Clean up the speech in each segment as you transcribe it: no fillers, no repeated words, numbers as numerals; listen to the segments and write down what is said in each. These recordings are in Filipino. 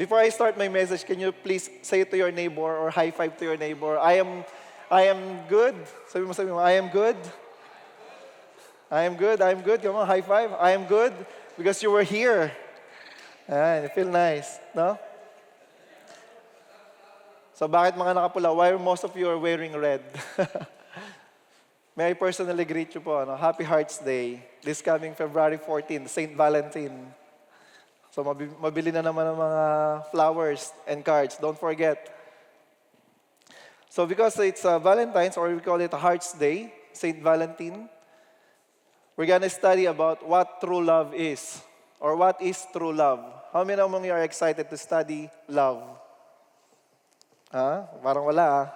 Before I start my message, can you please say to your neighbor or high five to your neighbor, I am good. Sabi mo, I am good. I am good, I am good. Come on, high five. I am good because you were here. Ayan, you feel nice, no? So bakit mga nakapula? Why most of you are wearing red? May I personally greet you po, ano? Happy Hearts Day. This coming February 14, Saint Valentine. So mabili na naman ng mga flowers and cards. Don't forget. So because it's Valentine's, or we call it Hearts Day, Saint Valentine, we're gonna study about what true love is, or what is true love. How many among you are excited to study love? Parang wala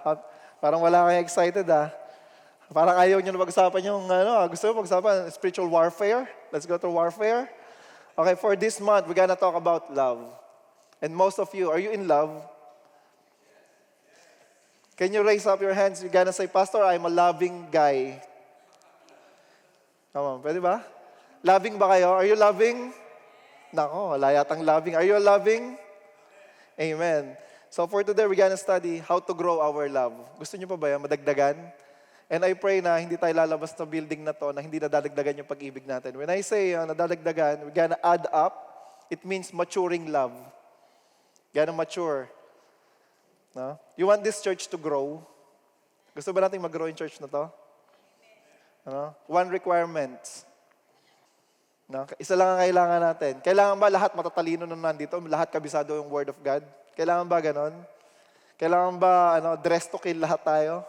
Parang wala kayo excited Parang ayaw nyo na pag-usapan yung gusto nyo pag-usapan spiritual warfare? Let's go to warfare. Okay, for this month, we're gonna talk about love. And most of you, are you in love? Can you raise up your hands? You're gonna say, Pastor, I'm a loving guy. Come on, pwede ba? Loving ba kayo? Are you loving? Nako, wala yatang loving. Are you loving? Amen. So for today, we're gonna study how to grow our love. Gusto niyo pa ba yan? Madagdagan? And I pray na hindi tayo lalabas sa building na to na hindi nadadagdagan yung pag-ibig natin. When I say nadadagdagan, we're gonna add up. It means maturing love. Gonna mature. No? You want this church to grow? Gusto ba natin mag-grow yung church na to? One requirement. No? Isa lang ang kailangan natin. Kailangan ba lahat matatalino na nandito? Lahat kabisado yung Word of God? Kailangan ba ganon? Kailangan ba dress to kill lahat tayo?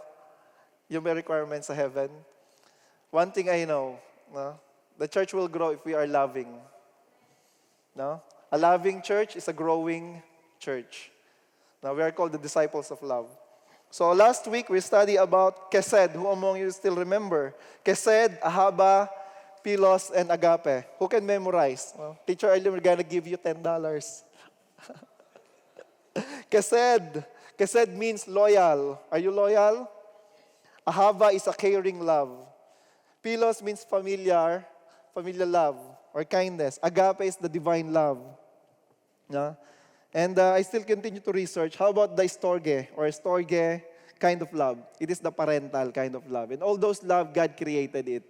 Yung may requirements sa heaven. One thing I know, the church will grow if we are loving. No? A loving church is a growing church. Now, we are called the disciples of love. So last week, we studied about Kesed. Who among you still remember? Kesed, Ahaba, Philos, and Agape. Who can memorize? Teacher earlier, we're gonna give you $10. Kesed. Kesed means loyal. Are you loyal? Ahava is a caring love. Philos means familiar love or kindness. Agape is the divine love. Yeah? And I still continue to research. How about the storge or storge kind of love? It is the parental kind of love. And all those love, God created it.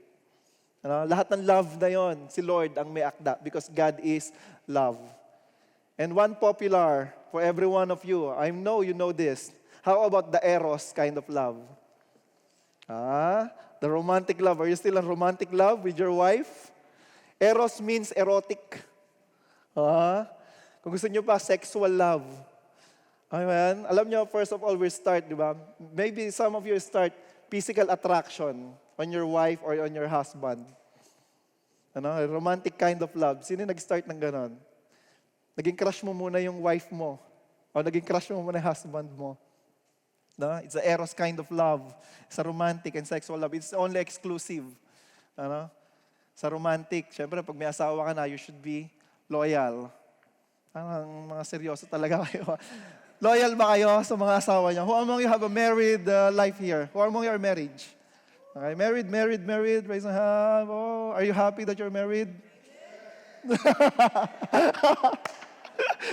Lahat ng love na yon, si Lord ang may akda because God is love. And one popular for every one of you, I know you know this. How about the eros kind of love? The romantic love. Are you still in romantic love with your wife? Eros means erotic. Kung gusto nyo pa, sexual love. Amen? Alam nyo, first of all, we start, di ba? Maybe some of you start physical attraction on your wife or on your husband. A romantic kind of love. Sino nag-start ng ganon? Naging crush mo muna yung wife mo. O naging crush mo muna yung husband mo. No? It's the eros kind of love. It's a romantic and sexual love. It's only exclusive. Sa romantic, syempre, pag may asawa ka na, you should be loyal. Ang mga seryoso talaga kayo. Loyal ba kayo sa mga asawa niyo? Who among you have a married life here? Who among you are married? Okay, married. Raise your hand. Oh, are you happy that you're married?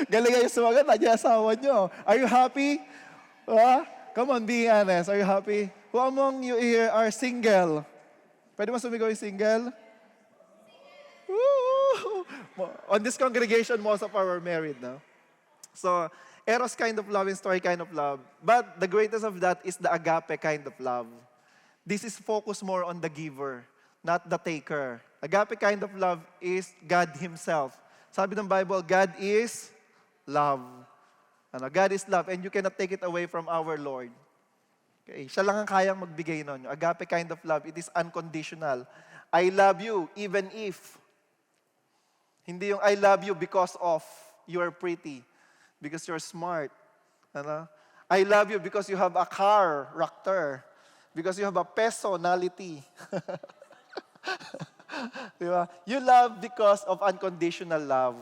Galing kayo sumagot. Nandiyan asawa niyo. Are you happy? Come on, be honest. Are you happy? Who among you here are single? Pwede mo sumigaw yung single? Woo! On this congregation, most of our are married now. So, eros kind of love and story kind of love. But the greatest of that is the agape kind of love. This is focused more on the giver, not the taker. Agape kind of love is God Himself. Sabi ng Bible, God is love. God is love and you cannot take it away from our Lord. Okay, siya lang ang kayang magbigay nun. Agape kind of love, it is unconditional. I love you even if. Hindi yung I love you because of you are pretty, because you're smart. I love you because you have a character, because you have a personality. Diba? You love because of unconditional love.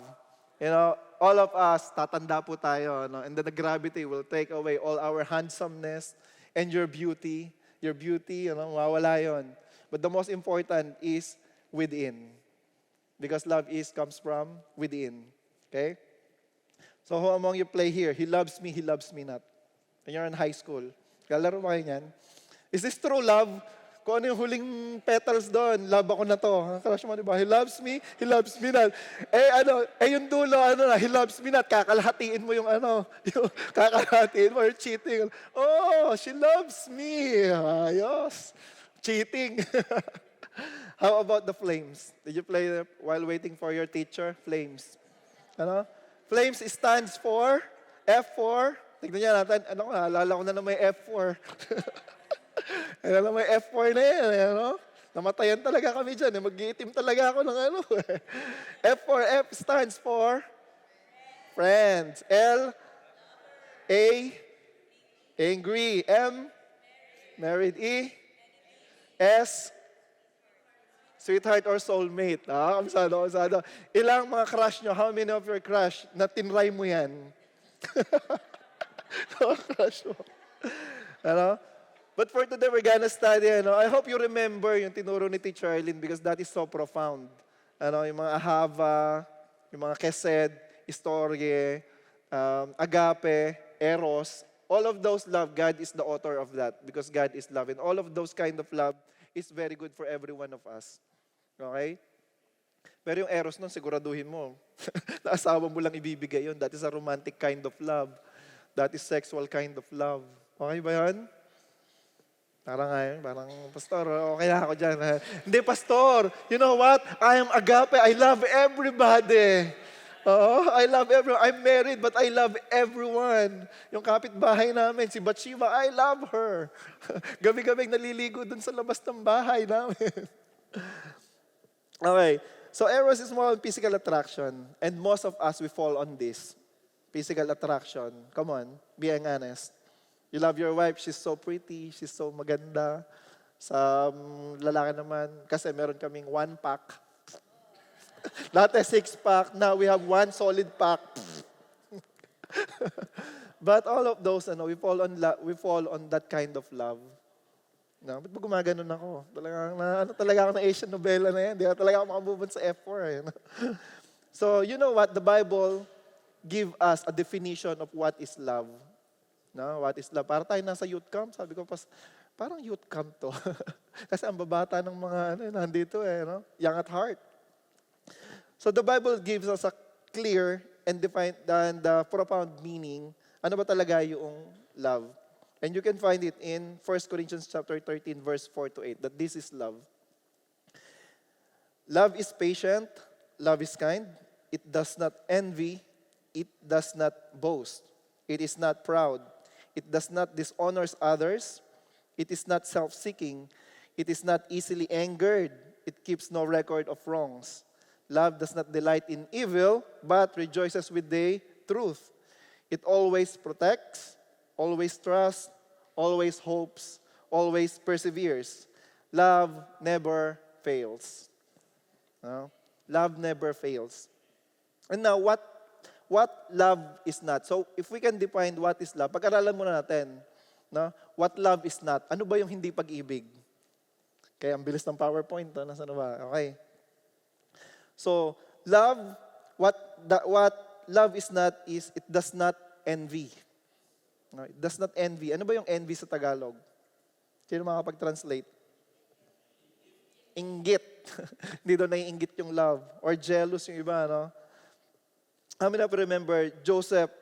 All of us, tatanda po tayo, and then the gravity will take away all our handsomeness and your beauty. Your beauty, mawawala yun. But the most important is within. Because love comes from within. Okay? So who among you play here? He loves me not. When you're in high school. Kalaro ba kayo yan? Is this true love? Kung ano yung huling petals doon, love ako na to. Crush mo, di ba? He loves me not. Yung dulo, he loves me not. Kakalahatiin mo yung yung kakalahatiin mo, you're cheating. Oh, she loves me. Ayos. Cheating. How about the flames? Did you play while waiting for your teacher? Flames. Flames stands for F4. Tignan niya natin, naalala ko na may F4. May F4 na yan, Namatayan talaga kami dyan, mag-iitim talaga ako ng F4, F stands for friends. L, A, angry. M, married. E, S, sweetheart or soulmate. Kamsado. Ilang mga crush nyo? How many of your crush na tinry mo yan? Crush mo. But for today, we're gonna study, I hope you remember yung tinuro ni Teacher Arlene because that is so profound. Yung mga ahava, yung mga kesed, istorye, agape, eros, all of those love, God is the author of that because God is love. And all of those kind of love is very good for every one of us. Okay? Pero yung eros nun, siguraduhin mo. Na asawa mo lang ibibigay yun. That is a romantic kind of love. That is sexual kind of love. Okay ba yan? Parang pastor, okay na ako dyan. Hindi, pastor, you know what? I am agape. I love everybody. I love everyone. I'm married, but I love everyone. Yung kapitbahay namin, si Bathsheba, I love her. Gabi-gabi naliligo dun sa labas ng bahay namin. Okay. So eros is more on physical attraction. And most of us, we fall on this. Physical attraction. Come on, being honest. You love your wife, she's so pretty, she's so maganda. Sa lalaki naman, kasi meron kaming 1-pack. Dati 6-pack, now we have 1 solid pack. But all of those, we fall on that kind of love. Ba't ba gumaganon ako? Talaga ako na Asian novela na yan. Di na talaga ako makabubod sa F4. So, you know what? The Bible give us a definition of what is love. What is love? Para tayo nasa youth camp. Sabi ko, parang youth camp to. Kasi ang babata ng mga nandito young at heart. So the Bible gives us a clear and defined and profound meaning. Ano ba talaga yung love? And you can find it in 1 Corinthians chapter 13, verse 4 to 8, that this is love. Love is patient. Love is kind. It does not envy. It does not boast. It is not proud. It does not dishonor others. It is not self-seeking. It is not easily angered. It keeps no record of wrongs. Love does not delight in evil, but rejoices with the truth. It always protects, always trusts, always hopes, always perseveres. Love never fails. Love never fails. And now, what love is not. So, if we can define what is love, pag-aralan muna natin, what love is not. Ano ba yung hindi pag-ibig? Kaya ang bilis ng PowerPoint, nasa na ba? Okay. So, love, what love is not is, it does not envy. It does not envy. Ano ba yung envy sa Tagalog? Sino makapag-translate? Inggit. Hindi doon naiinggit yung love. Or jealous yung iba, How many of you remember Joseph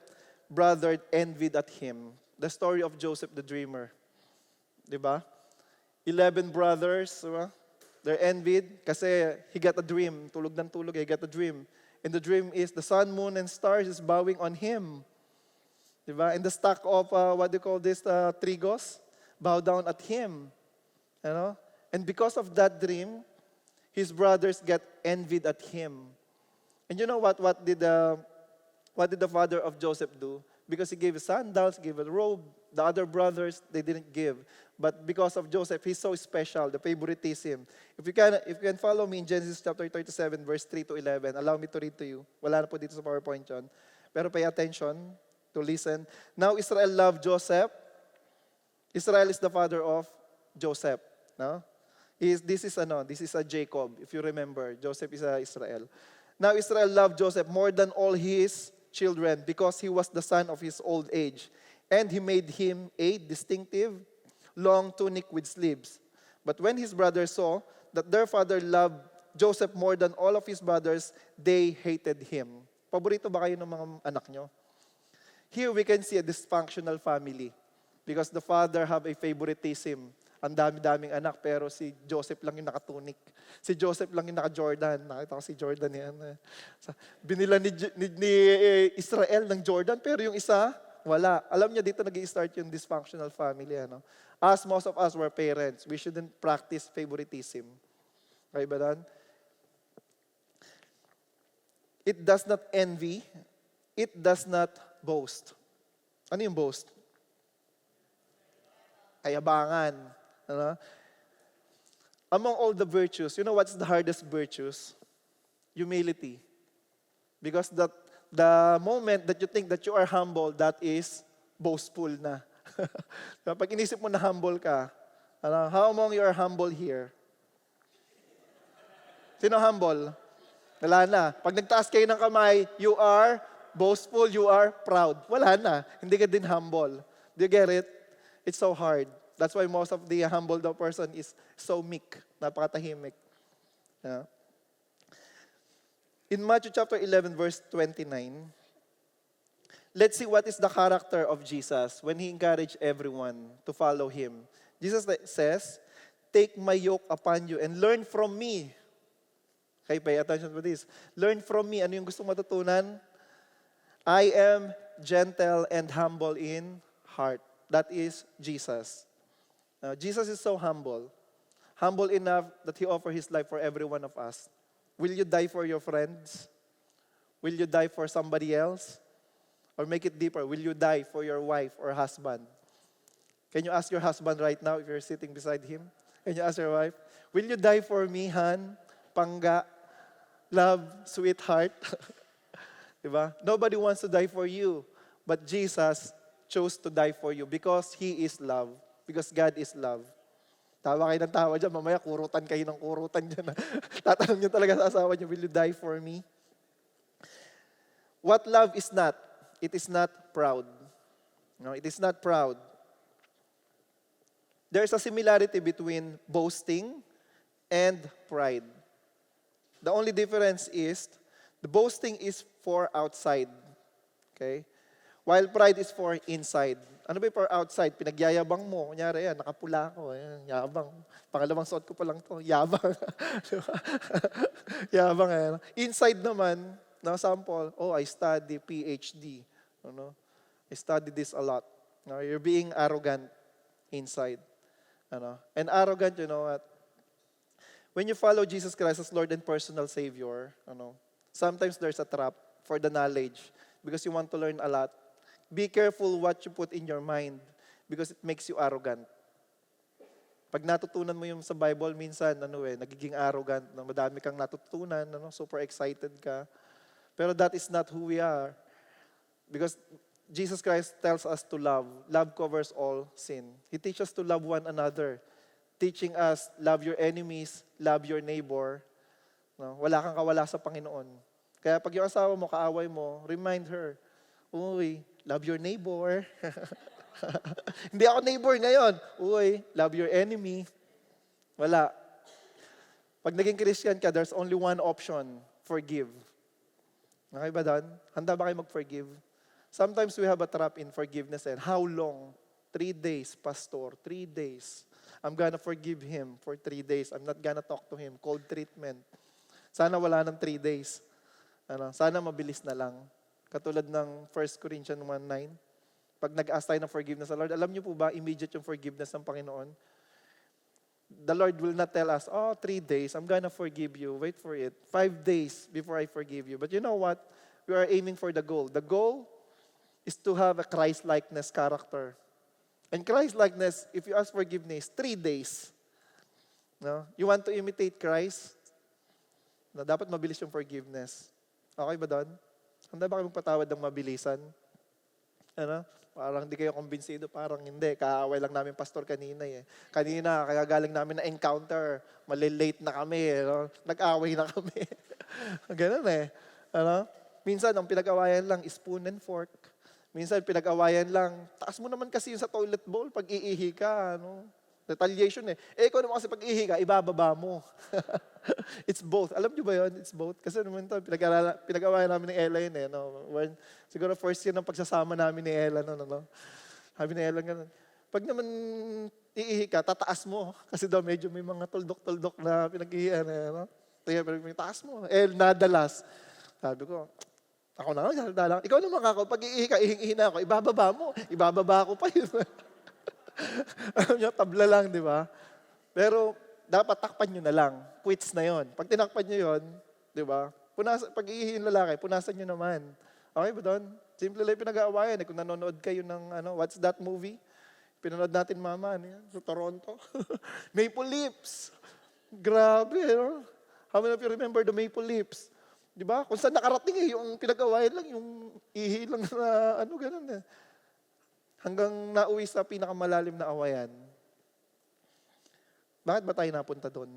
brother envied at him? The story of Joseph the dreamer. Diba? 11 brothers, diba? They're envied kasi he got a dream. Tulog ng tulog, he got a dream. And the dream is the sun, moon, and stars is bowing on him. Diba? And the stock of, trigos, bow down at him. And because of that dream, his brothers get envied at him. And you know what did the father of Joseph do? Because he gave sandals, gave a robe. The other brothers, they didn't give. But because of Joseph, he's so special, the favoritism. If you can follow me in Genesis chapter 37, verse 3 to 11, allow me to read to you. Wala na po dito sa PowerPoint yun. Pero pay attention to listen. Now Israel loved Joseph. Israel is the father of Joseph. This is a Jacob, if you remember. Joseph is a Israel. Now Israel loved Joseph more than all his children because he was the son of his old age. And he made him a distinctive long tunic with sleeves. But when his brothers saw that their father loved Joseph more than all of his brothers, they hated him. Paborito ba kayo ng mga anak nyo? Here we can see a dysfunctional family because the father have a favoritism. Ang dami-daming anak pero si Joseph lang yung nakatunik. Si Joseph lang yung naka-Jordan. Nakita ko si Jordan yan. Binila ni Israel ng Jordan pero yung isa, wala. Alam niya dito nag-i-start yung dysfunctional family. Ano? As most of us were parents, we shouldn't practice favoritism. Okay ba dan? It does not envy. It does not boast. Ano yung boast? Kayabangan. Ano? Among all the virtues, you know what's the hardest virtues? Humility. Because the moment that you think that you are humble, that is boastful na. Pag inisip mo na humble ka, ano, how among you are humble here? Sino humble? Wala na. Pag nagtaas kayo ng kamay, you are boastful, you are proud. Wala na. Hindi ka din humble. Do you get it? It's so hard. That's why most of the humble person is so meek. Napakatahimik. Yeah. In Matthew chapter 11, verse 29, let's see what is the character of Jesus when he encouraged everyone to follow him. Jesus says, "Take my yoke upon you and learn from me." Okay, pay attention to this. Learn from me. Ano yung gusto matutunan? I am gentle and humble in heart. That is Jesus. Jesus is so humble. Humble enough that He offered His life for every one of us. Will you die for your friends? Will you die for somebody else? Or make it deeper, will you die for your wife or husband? Can you ask your husband right now if you're sitting beside him? Can you ask your wife, will you die for me, Han? Pangga? Love? Sweetheart? Diba? Nobody wants to die for you. But Jesus chose to die for you because He is love. Because God is love. Tawa kayo ng tawa dyan, mamaya kurutan kayo ng kurutan dyan. Tatanong nyo talaga sa asawa nyo, will you die for me? What love is not? It is not proud. No, it is not proud. There is a similarity between boasting and pride. The only difference is, the boasting is for outside. Okay? While pride is for inside. Ano ba yung for outside? Pinagyayabang mo. Kunyari yan, nakapula ako. Ayan, yabang. Pangalawang suot ko pa lang to. Yabang. Yabang. Ayan. Inside naman, na sample, oh, I study PhD. Ano? I study this a lot. No, you're being arrogant inside. Ano? And arrogant, you know what? When you follow Jesus Christ as Lord and personal Savior, ano, sometimes there's a trap for the knowledge because you want to learn a lot. Be careful what you put in your mind because it makes you arrogant. Pag natutunan mo yung sa Bible, minsan, nagiging arrogant, madami kang natutunan, super excited ka. Pero that is not who we are. Because Jesus Christ tells us to love. Love covers all sin. He teaches us to love one another. Teaching us, love your enemies, love your neighbor. No? Wala kang kawala sa Panginoon. Kaya pag yung asawa mo, kaaway mo, remind her, uy, love your neighbor. Hindi ako neighbor ngayon. Uy, love your enemy. Wala. Pag naging Christian ka, there's only one option, forgive. Okay ba doon? Handa ba kayo mag-forgive? Sometimes we have a trap in forgiveness. And how long? 3 days, pastor. 3 days. I'm gonna forgive him for 3 days. I'm not gonna talk to him. Cold treatment. Sana wala ng 3 days. Sana mabilis na lang. Katulad ng 1 Corinthians 1:9. Pag nag-ask tayo ng forgiveness sa Lord, alam niyo po ba, immediate yung forgiveness ng Panginoon? The Lord will not tell us, 3 days, I'm gonna forgive you. Wait for it. 5 days before I forgive you. But you know what? We are aiming for the goal. The goal is to have a Christ-likeness character. And Christ-likeness, if you ask forgiveness, 3 days. No? You want to imitate Christ? No, dapat mabilis yung forgiveness. Okay ba doon? Handa ba kayo magpatawad ng mabilisan? Ano? Parang hindi kayo kumbinsido, parang hindi. Kaaway lang namin pastor kanina eh. Kanina, kaya galing namin na encounter, malilate na kami. Nag-away na kami. Ganun eh. Ano? Minsan, ang pinag-awayan lang, spoon and fork. Minsan, pinag-awayan lang, taas mo naman kasi yung sa toilet bowl pag iihi ka. Ano? Retaliation eh. Ikaw naman kasi pag iihi ka, ibababa mo. It's both. Alam niyo ba yun? It's both. Kasi naman ito, pinag-awayan namin ni Ella yun eh. No? Siguro first year ng pagsasama namin ni Ella. No? Sabi ni Ella ganun. Pag naman iihi ka, tataas mo. Kasi daw medyo may mga tuldok-tuldok na pinag-ihihan. No? Kaya may taas mo. Nadalas. Sabi ko, ako na nga, dalang. Ikaw naman ako, pag iihi ka, ihing-ihi na ako, ibababa mo. Ibababa ko pa yun. Alam niyo, tabla lang, di ba? Pero dapat takpan nyo na lang. Quits na yon. Pag tinakpan nyo yon, di ba? Pag iihiin lalaki, punasan nyo naman. Okay ba doon? Simple lang yung pinag-aawayan. Kung nanonood kayo ng, what's that movie? Pinanood natin mama, sa Toronto. Maple Leafs. Grabe, no? How many of you remember the Maple Leafs? Di ba? Kung saan nakarating yung pinag-awayan lang, yung ihi lang na, ganun eh. Hanggang nauwi sa pinakamalalim na awayan. Bakit ba tayo napunta doon?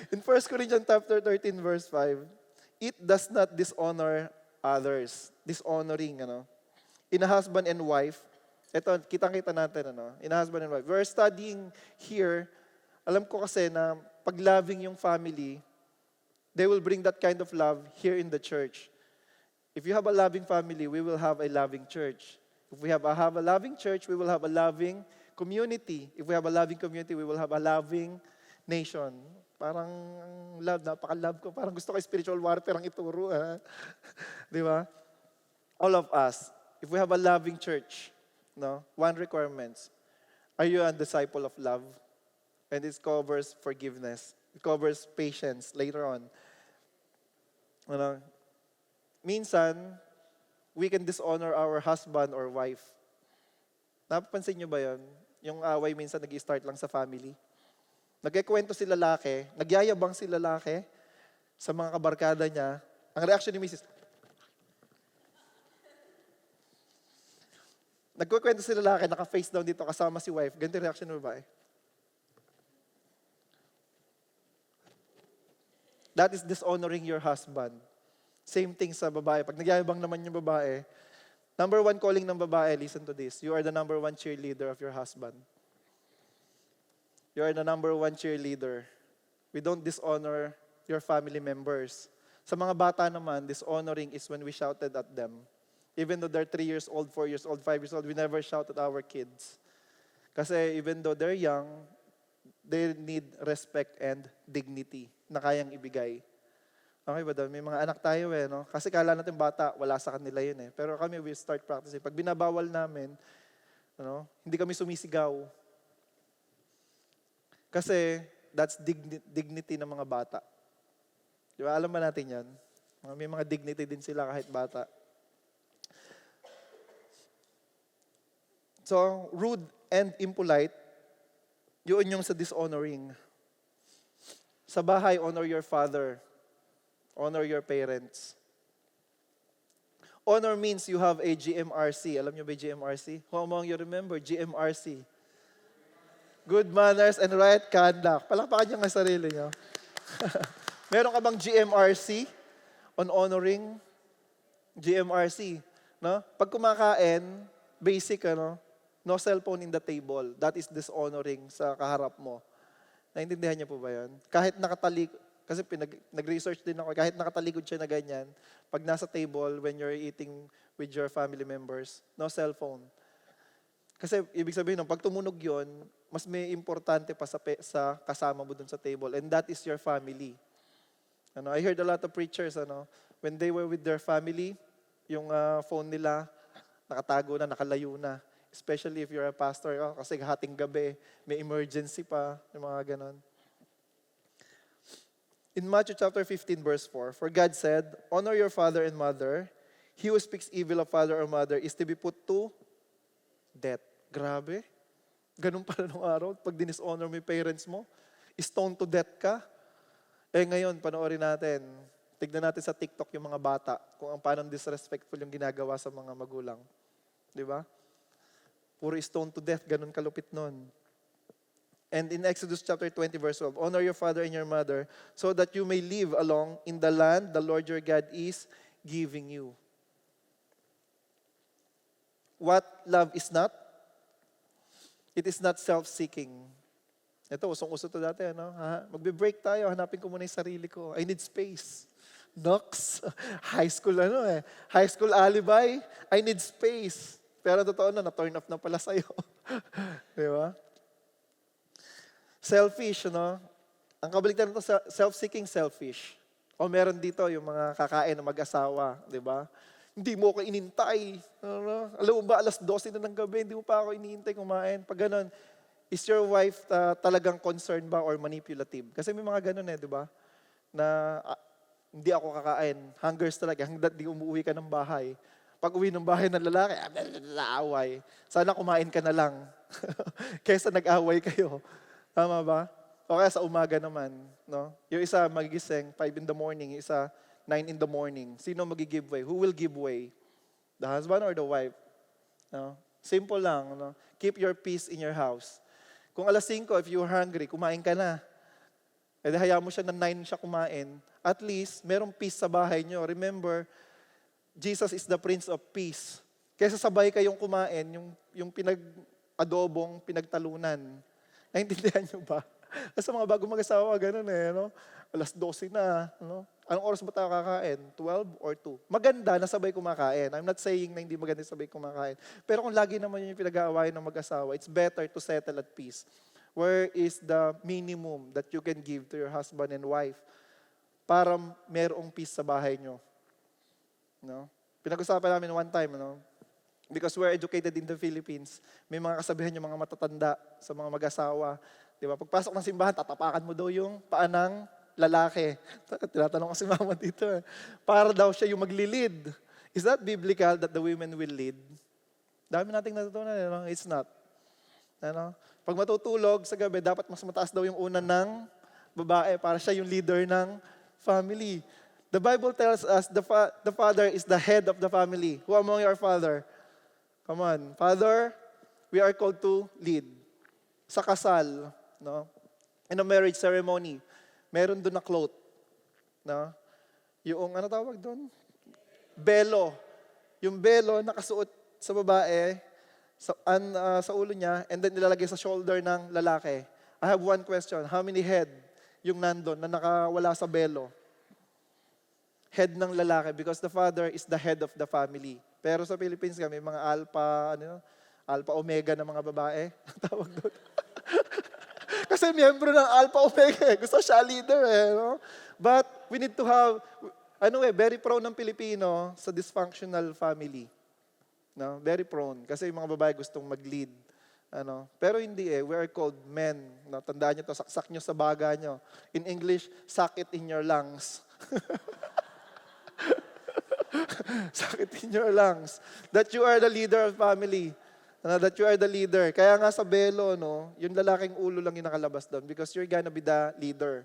In 1 Corinthians chapter 13, verse 5, it does not dishonor others. Dishonoring, In a husband and wife, ito, kitang-kita natin, In a husband and wife. We're studying here, alam ko kasi na pag loving yung family, they will bring that kind of love here in the church. If you have a loving family, we will have a loving church. If we have a loving church, we will have a loving community. If we have a loving community, we will have a loving nation. Parang love, napaka-love ko. Parang gusto ko spiritual warfare ang ituro. Di ba? All of us, if we have a loving church, one requirement, are you a disciple of love? And it covers forgiveness. It covers patience later on. Minsan, we can dishonor our husband or wife. Napapansin niyo ba yun? Yung away minsan nag-i-start lang sa family. Nagkikwento si lalaki, nagyayabang si lalaki sa mga kabarkada niya. Ang reaction ni Mrs. Nagkikwento si lalaki, naka-face down dito kasama si wife. Ganito yung reaction ng babae. That is dishonoring your husband. Same thing sa babae. Pag nagyayabang naman yung babae, number one calling ng babae, listen to this, you are the number one cheerleader of your husband. You are the number one cheerleader. We don't dishonor your family members. Sa mga bata naman, dishonoring is when we shouted at them. Even though they're 3 years old, 4 years old, 5 years old, we never shout at our kids. Kasi even though they're young, they need respect and dignity na kayang ibigay. Okay ba doon? May mga anak tayo Kasi kala natin bata, wala sa kanila yun eh. Pero kami, we start practicing. Pag binabawal namin, hindi kami sumisigaw. Kasi that's dignity ng mga bata. Di ba? Alam ba natin yan? May mga dignity din sila kahit bata. So, rude and impolite, yun yung sa dishonoring. Sa bahay, honor your father. Honor your parents. Honor means you have a GMRC. Alam niyo ba yung GMRC? Who among you remember GMRC? Good manners and right conduct. Palakpakan niyo nga sarili niyo. Meron ka bang GMRC on honoring? GMRC. Pag kumakain, basic, no cellphone in the table. That is dishonoring sa kaharap mo. Naintindihan niyo po ba yun? Kahit nakatalikod, kasi nag-research din ako, kahit nakatalikod siya na ganyan, pag nasa table, when you're eating with your family members, no cellphone. Kasi ibig sabihin, pag tumunog yun, mas may importante pa sa kasama mo dun sa table, and that is your family. I heard a lot of preachers, when they were with their family, yung phone nila, nakatago na, nakalayo na. Especially if you're a pastor, kasi hating gabi, may emergency pa, yung mga ganon. In Matthew chapter 15, verse 4, for God said, honor your father and mother. He who speaks evil of father or mother is to be put to death. Grabe. Ganun pala nung araw. Pag dishonor mo yung parents mo, stone to death ka. Ngayon, panoorin natin. Tignan natin sa TikTok yung mga bata kung paano disrespectful yung ginagawa sa mga magulang. Di ba? Puro stone to death, ganun kalupit nun. And in Exodus chapter 20, verse 12, honor your father and your mother so that you may live along in the land the Lord your God is giving you. What love is not? It is not self-seeking. Ito, usong-uso to dati, ano? Magbe-break tayo, hanapin ko muna yung sarili ko. I need space. Nox, high school high school alibi, I need space. Pero totoo na-turn off na pala sa'yo. Di ba? Selfish, Ang kabaligtaran nito, self-seeking, selfish. O meron dito yung mga kakain na mag-asawa, di ba? Hindi mo ako inintay. Alam mo ba, alas 12 na ng gabi, hindi mo pa ako inintay kumain. Pag ganun, is your wife talagang concerned ba or manipulative? Kasi may mga ganun di ba? Na hindi ako kakain. Hungers talaga. Hanggang di umuwi ka ng bahay. Pag uwi ng bahay ng lalaki, naaway. Sana kumain ka na lang. Kaysa nag-away kayo. Tama ba? O kaya sa umaga naman. No? Yung isa magigising, 5 in the morning. Yung isa, 9 in the morning. Sino mag-give way? Who will give way? The husband or the wife? No? Simple lang. No? Keep your peace in your house. Kung alas 5, if you're hungry, kumain ka na. E di hayaan mo siya na 9 siya kumain. At least, merong peace sa bahay nyo. Remember, Jesus is the Prince of Peace. Kaysa sabay kayong kumain, yung pinag-adobong, pinagtalunan. Naintindihan nyo ba? Kasi mga bago mag-asawa, ganun Alas 12 na. Anong oras ba tayo kakain? 12 or 2? Maganda na sabay kumakain. I'm not saying na hindi maganda sabay kumakain. Pero kung lagi naman yun yung pinag-aawayan ng mag-asawa, it's better to settle at peace. Where is the minimum that you can give to your husband and wife para merong peace sa bahay nyo? Pinag-usapan namin one time, because we're educated in the Philippines, may mga kasabihan yung mga matatanda sa mga mag-asawa. Diba? Pagpasok ng simbahan, tatapakan mo daw yung paa ng lalaki. Tinatanong ko si mama dito. Para daw siya yung magli-lead. Is that biblical that the women will lead? Dami nating natutunan. It's not. Pag matutulog sa gabi, dapat mas mataas daw yung una ng babae para siya yung leader ng family. The Bible tells us the father is the head of the family. Who among your father? Come on. Father, we are called to lead. Sa kasal, in a marriage ceremony, meron doon na cloth. Yung, tawag doon? Belo. Yung belo nakasuot sa babae, sa ulo niya, and then nilalagay sa shoulder ng lalaki. I have one question. How many head yung nandun na nakawala sa belo? Head ng lalaki because the father is the head of the family. Pero sa Philippines kami, mga alpha omega na mga babae. Tawag doon. Kasi miyembro ng alpha omega. Gusto siya leader But we need to have, very prone ng Pilipino sa dysfunctional family. Very prone. Kasi yung mga babae gustong mag-lead. Pero hindi we are called men. Tandaan nyo to, saksak nyo sa baga nyo. In English, suck it in your lungs. Suck it in your lungs. That you are the leader of family. That you are the leader. Kaya nga sa belo, yung lalaking ulo lang yung nakalabas doon because you're gonna be the leader.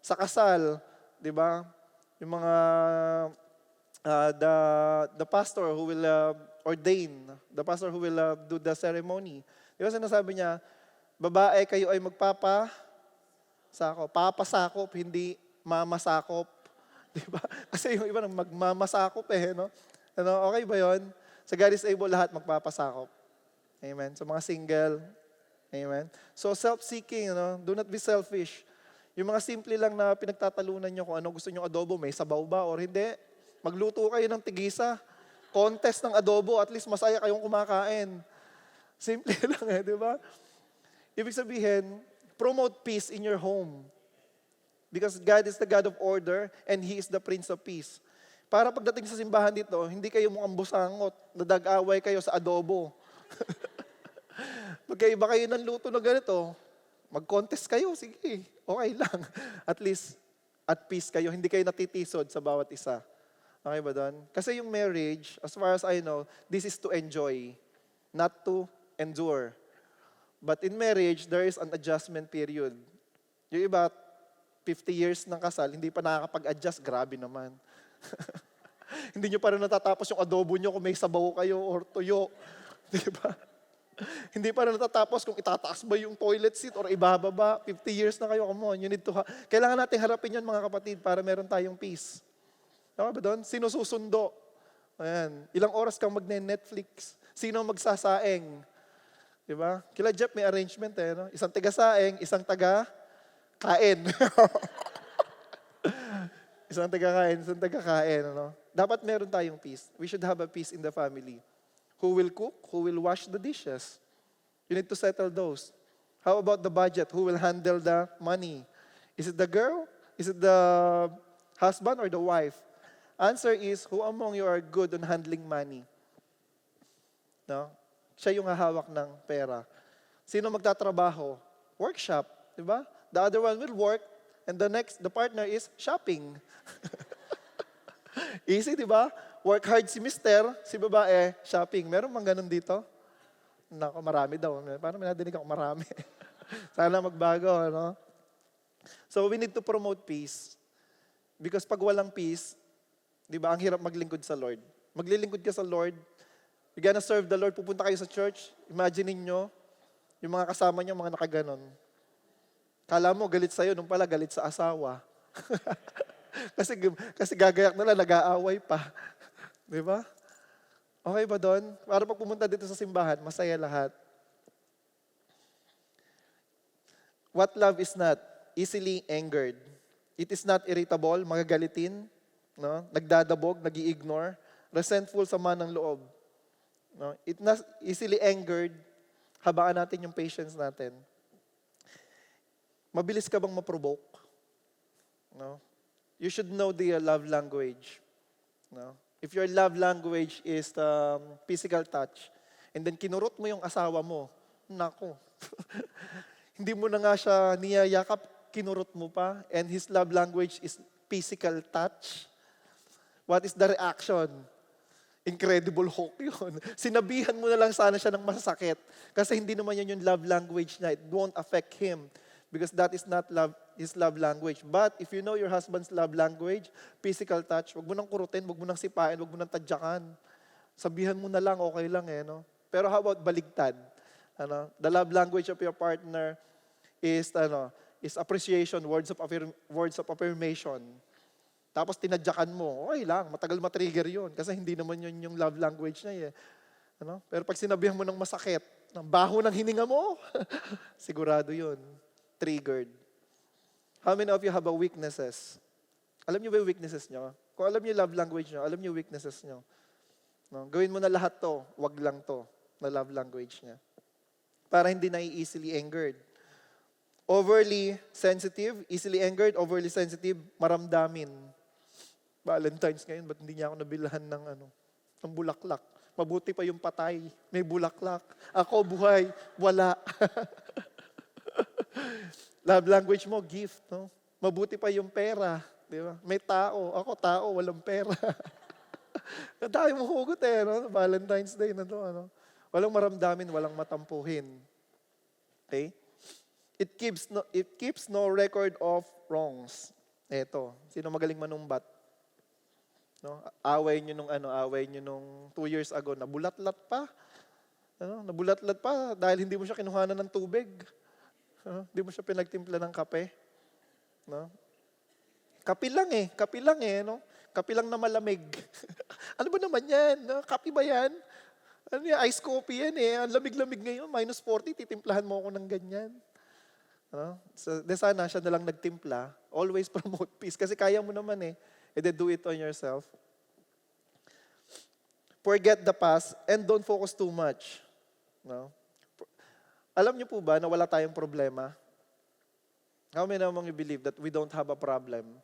Sa kasal, di ba? Yung mga, the pastor who will ordain, the pastor who will do the ceremony. Di ba sinasabi niya, babae, kayo ay papasakop, hindi mamasakop. Di ba? Kasi yung iba magmamasakop Okay ba yun? Sa God is able, lahat magpapasakop. Amen. So mga single, amen. So self-seeking, do not be selfish. Yung mga simple lang na pinagtatalunan nyo kung ano gusto nyo adobo, may sabaw ba or hindi. Magluto kayo ng tigisa. Contest ng adobo, at least masaya kayong kumakain. Simple lang di ba? Ibig sabihin, promote peace in your home. Because God is the God of order and He is the Prince of Peace. Para pagdating sa simbahan dito, hindi kayo mukhang busangot, nadag-away kayo sa adobo. Magkaiba kayo ng luto na ganito, mag-contest kayo, sige, okay lang. At least, at peace kayo, hindi kayo natitisod sa bawat isa. Okay ba doon? Kasi yung marriage, as far as I know, this is to enjoy, not to endure. But in marriage, there is an adjustment period. Yung iba, 50 years ng kasal, hindi pa nakakapag-adjust, grabe naman. Hindi nyo pa rin natatapos yung adobo nyo kung may sabaw kayo or tuyo. Di ba? Hindi pa na natatapos kung itataas ba yung toilet seat or ibababa. 50 years na kayo, come on. You need to kailangan natin harapin yan mga kapatid para meron tayong peace. Tama ba doon? Sino susundo? Ayan. Ilang oras kang magne-Netflix? Sino magsasaeng? Diba? Kila Jeff may arrangement eh. No? Isang taga-saeng, isang taga-kain. Isang taga-kain, isang taga-kain. Ano? Dapat meron tayong peace. We should have a peace in the family. Who will cook? Who will wash the dishes? You need to settle those. How about the budget? Who will handle the money? Is it the girl? Is it the husband or the wife? Answer is, who among you are good on handling money? No? Siya yung hahawak ng pera. Sino magtatrabaho? Workshop, di ba? The other one will work, and the partner is shopping. Easy, di ba? Work hard si mister, si babae, shopping. Meron bang ganun dito? Nako, marami daw. Parang nadinig ako marami. Sana magbago, ano? So we need to promote peace. Because pag walang peace, di ba, ang hirap maglingkod sa Lord. Maglilingkod ka sa Lord, you're gonna serve the Lord, pupunta kayo sa church, imagine ninyo, yung mga kasama niyo, mga nakaganon. Kala mo, galit sa'yo, nung pala, galit sa asawa. kasi gagayak na lang, nag-aaway pa. Di ba? Okay ba doon? Para pag pumunta dito sa simbahan, masaya lahat. What love is not? Easily angered. It is not irritable, magagalitin, no? Nagdadabog, nag-i-ignore, resentful, sama ng loob. No? It not easily angered, habaan natin yung patience natin. Mabilis ka bang ma-provoke? No? You should know the love language. No? If your love language is physical touch, and then kinurot mo yung asawa mo, nako. Hindi mo na nga siya niyayakap, kinurot mo pa, and his love language is physical touch. What is the reaction? Incredible hook yun. Sinabihan mo na lang sana siya ng masasakit. Kasi hindi naman yan yung love language niya. It won't affect him. Because that is not his love language. But if you know your husband's love language, physical touch, wag mo nang kurutin, wag mo nang sipain, wag mo nang tadyakan. Sabihan mo na lang, okay lang eh. No? Pero how about baligtad? Ano? The love language of your partner is appreciation, words of affirmation. Tapos tinadyakan mo, okay lang, matagal matrigger yun. Kasi hindi naman yun yung love language niya eh. Ano? Pero pag sinabihan mo ng masakit, ng baho ng hininga mo, sigurado yun. Triggered. How many of you have weaknesses? Alam niyo ba yung weaknesses niyo? Kung alam niyo yung love language niyo, alam niyo yung weaknesses niyo. No? Gawin mo na lahat to, wag lang to, na love language niya. Para hindi na easily angered. Overly sensitive, easily angered, overly sensitive, maramdamin. Valentine's ngayon, ba't hindi niya ako nabilhan ng bulaklak? Mabuti pa yung patay, may bulaklak. Ako buhay, wala. Love language mo, gift, no? Mabuti pa yung pera, di ba? May tao, ako tao, walang pera. Tayo mo hugot eh, no? Valentine's Day na to, ano? Walang maramdamin, walang matampuhin. Okay? It keeps no record of wrongs. Eto, sino magaling manumbat? No? Away nyo nung 2 years ago, nabulatlat pa. Ano? Nabulatlat pa dahil hindi mo siya kinuhanan ng tubig. Hindi mo siya pinagtimpla ng kape. No? Kape lang eh. No? Kape lang na malamig. Ano ba naman yan? No? Kape ba yan? Ano yan? Ice coffee yan eh. Ang lamig-lamig ngayon, -40, titimplahan mo ako ng ganyan. No? So, sana siya na lang nagtimpla. Always promote peace. Kasi kaya mo naman eh. And then do it on yourself. Forget the past and don't focus too much. No? Alam niyo po ba na wala tayong problema? How many among you believe that we don't have a problem?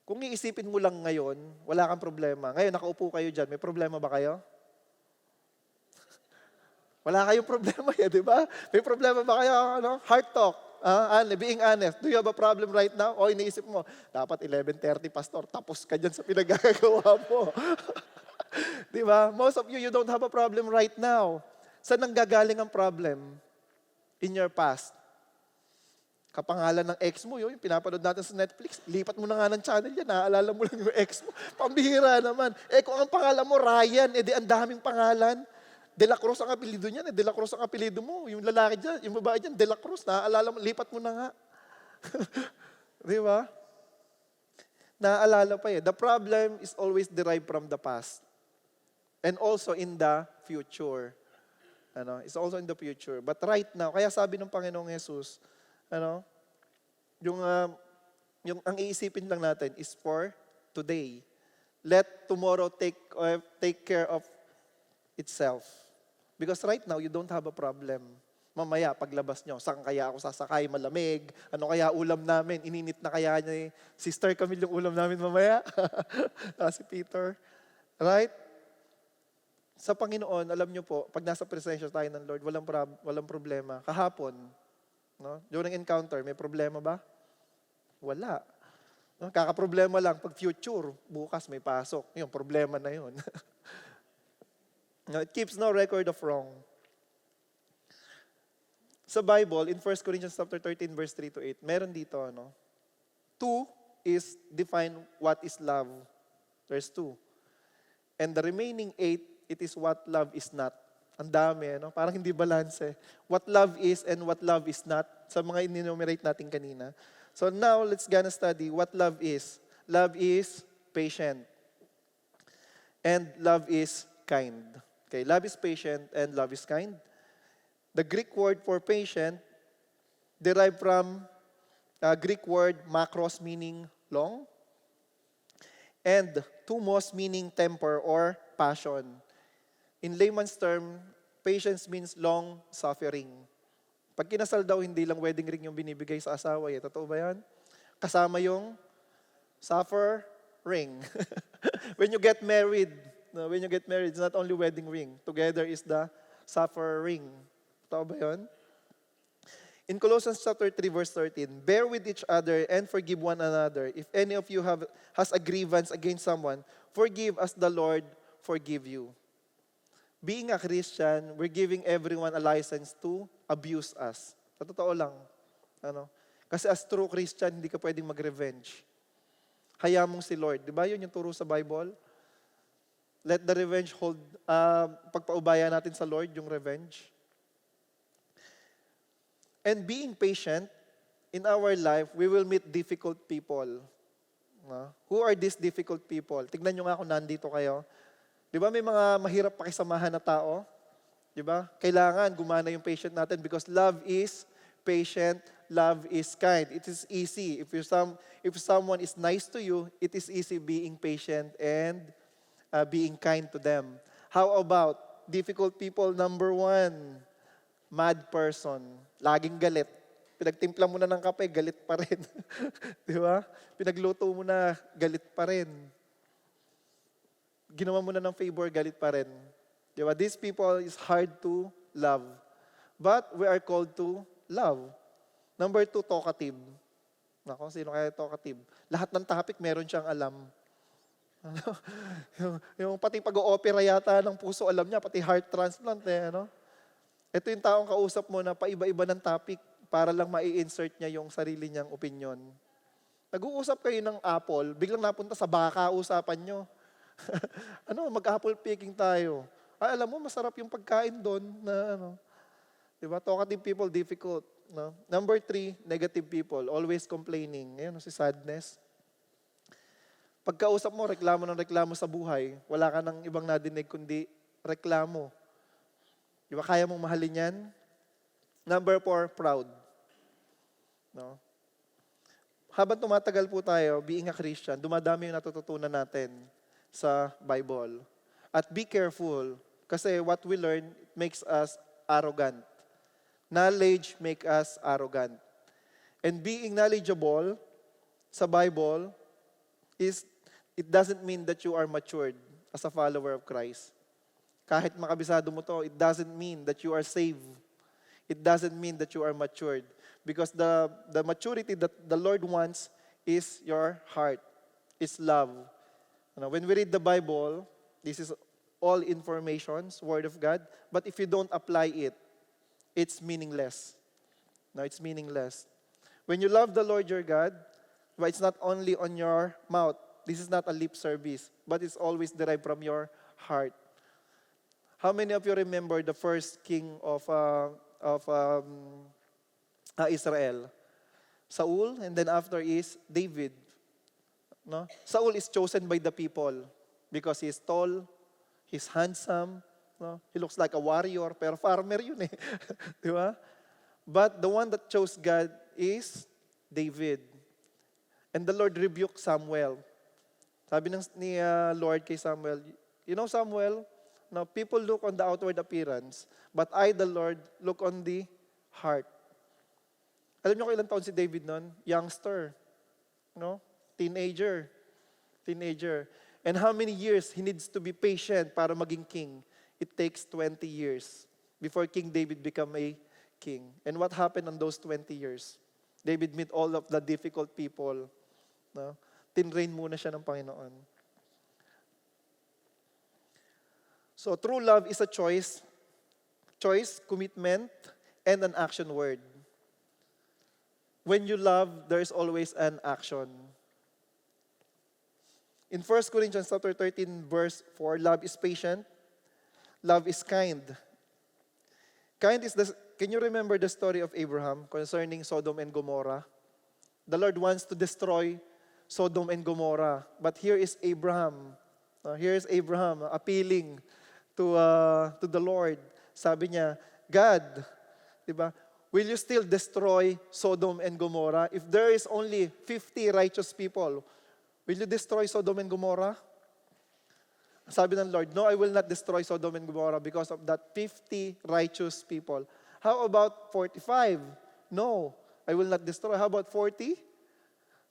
Kung iisipin mo lang ngayon, wala kang problema. Ngayon, nakaupo kayo dyan, may problema ba kayo? Wala kayong problema yan, di ba? May problema ba kayo? Heart talk. Being honest. Do you have a problem right now? O iniisip mo, dapat 11:30, pastor, tapos ka dyan sa pinagagawa mo. Di ba? Most of you don't have a problem right now. Saan nanggagaling ang problem? In your past. Kapangalan ng ex mo, yung pinapanood natin sa Netflix, lipat mo na nga ng channel yan, naaalala mo lang yung ex mo. Pambihira naman. Kung ang pangalan mo, Ryan, edi ang daming pangalan. De La Cruz ang apelido niyan. De La Cruz ang apelido mo. Yung lalaki dyan, yung babae dyan, De La Cruz. Naaalala mo, lipat mo na nga. Di ba? Naaalala pa eh. The problem is always derived from the past. And also in the future. It's also in the future. But right now, kaya sabi ng Panginoong Jesus, yung ang iisipin lang natin is for today. Let tomorrow take care of itself. Because right now, you don't have a problem. Mamaya, paglabas nyo, saan kaya ako sasakay, malamig? Ano kaya ulam namin? Ininit na kaya ni Sister Camille yung ulam namin mamaya? Si Peter. Right? Sa Panginoon, alam nyo po, pag nasa presensya tayo ng Lord, walang problema. Kahapon, during encounter, may problema ba? Wala. Kakaproblema lang pag future, bukas may pasok. Yung problema na yun. It keeps no record of wrong. Sa Bible, in 1 Corinthians chapter 13, verse 3 to 8, meron dito, 2 is define what is love. There's 2. And the remaining 8, it is what love is not. Ang dami, parang hindi balance eh. What love is and what love is not, sa mga in-enumerate natin kanina. So now, let's gonna study what love is. Love is patient. And love is kind. Okay, love is patient and love is kind. The Greek word for patient derived from Greek word makros, meaning long, and thumos, meaning temper or passion. In layman's term, patience means long suffering. Pag kinasal daw, hindi lang wedding ring yung binibigay sa asawa. Totoo ba yan? Kasama yung suffer ring. When you get married, it's not only wedding ring. Together is the suffer ring. Totoo ba yun? In Colossians chapter 3, verse 13, bear with each other and forgive one another. If any of you has a grievance against someone, forgive as the Lord forgive you. Being a Christian, we're giving everyone a license to abuse us. Sa totoo lang. Kasi as true Christian, hindi ka pwedeng mag-revenge. Hayaan mong si Lord. Di ba yun yung turo sa Bible? Let the revenge hold, pagpaubaya natin sa Lord yung revenge. And being patient, in our life, we will meet difficult people. Who are these difficult people? Tignan nyo nga kung nandito kayo. Di ba may mga mahirap pakisamahan na tao? Di ba? Kailangan gumana yung patient natin because love is patient, love is kind. It is easy. If someone is nice to you, it is easy being patient and being kind to them. How about difficult people? Number 1, mad person. Laging galit. Pinagtimpla mo na ng kape, galit pa rin. Di ba? Pinagluto mo na, galit pa rin. Ginawa mo na ng favor, galit pa rin. Di ba? These people is hard to love. But we are called to love. Number 2, talkative. Nako, sino kaya talkative? Lahat ng topic, meron siyang alam. yung pati pag-o-opera yata ng puso, alam niya, pati heart transplant eh, Ito yung taong kausap mo na paiba-iba ng topic para lang mai-insert niya yung sarili niyang opinion. Nag-uusap kayo ng apple, biglang napunta sa baka usapan nyo. Mag-apple picking tayo. Alam mo, masarap yung pagkain doon na Diba? Talkative people, difficult. Number 3, negative people, always complaining. Ayan, si sadness. Pagkausap mo, reklamo ng reklamo sa buhay, wala ka nang ibang nadinig kundi reklamo. Di ba kaya mong mahalin yan? Number 4, proud. Habang tumatagal po tayo, being a Christian, dumadami yung natututunan natin sa Bible. At be careful, kasi what we learn makes us arrogant. Knowledge makes us arrogant. And being knowledgeable sa Bible it doesn't mean that you are matured as a follower of Christ. Kahit makabisado mo to, it doesn't mean that you are saved. It doesn't mean that you are matured. Because the maturity that the Lord wants is your heart, is love. When we read the Bible, this is all informations, Word of God. But if you don't apply it, it's meaningless. It's meaningless. When you love the Lord your God, it's not only on your mouth. This is not a lip service, but it's always derived from your heart. How many of you remember the first king of Israel? Saul, and then after is David. No? Saul is chosen by the people because he is tall, he's handsome, no? He looks like a warrior, pero farmer yun eh. Di ba? But the one that chose God is David. And the Lord rebuked Samuel. Sabi ni Lord kay Samuel, you know Samuel, now people look on the outward appearance, but I, the Lord, look on the heart. Alam niyo kung ilang taon si David noon? Youngster. No? Teenager. And how many years he needs to be patient para maging king? It takes 20 years before King David become a king. And what happened on those 20 years? David met all of the difficult people. No? Tinrain muna siya ng Panginoon. So true love is a choice, commitment, and an action word. When you love, there is always an action. In 1 Corinthians chapter 13, verse 4, love is patient, love is kind. Can you remember the story of Abraham concerning Sodom and Gomorrah? The Lord wants to destroy Sodom and Gomorrah. But here is Abraham. Appealing to the Lord. Sabi niya, God, di ba, will you still destroy Sodom and Gomorrah? If there is only 50 righteous people, will you destroy Sodom and Gomorrah? Sabi ng Lord, no, I will not destroy Sodom and Gomorrah because of that 50 righteous people. How about 45? No, I will not destroy. How about 40?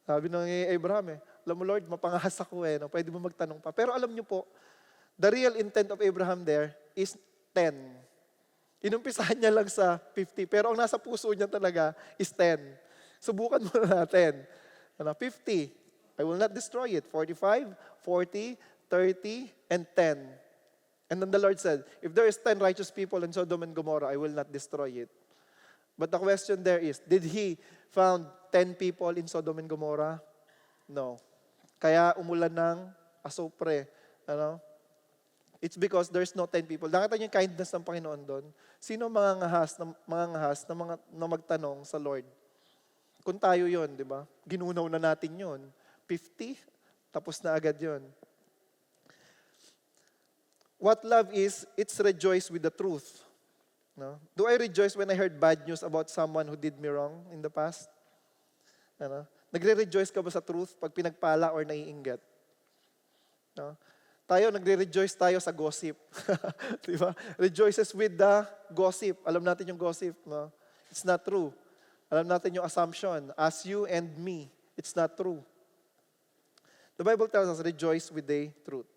Sabi ng Abraham alam mo Lord, mapangahas ako no? Pwede mo magtanong pa. Pero alam niyo po, the real intent of Abraham there is 10. Inumpisahan niya lang sa 50, pero ang nasa puso niya talaga is 10. Subukan mo natin. 50, I will not destroy it. 45, 40, 30, and 10. And then the Lord said, if there is 10 righteous people in Sodom and Gomorrah, I will not destroy it. But the question there is, did he found 10 people in Sodom and Gomorrah? No. Kaya umulan ng asopre. It's because there's no 10 people. Nakita niyo yung kindness ng Panginoon doon? Sino mga ngahas na magtanong sa Lord? Kung tayo yon, di ba? Ginunaw na natin yon. 50, tapos na agad yon. What love is, it's rejoice with the truth. No? Do I rejoice when I heard bad news about someone who did me wrong in the past? Nagre-rejoice ka ba sa truth pag pinagpala or naiinggit? No? Tayo, nagre-rejoice tayo sa gossip. Di ba? Rejoices with the gossip. Alam natin yung gossip. No? It's not true. Alam natin yung assumption. As you and me. It's not true. The Bible tells us, rejoice with the truth.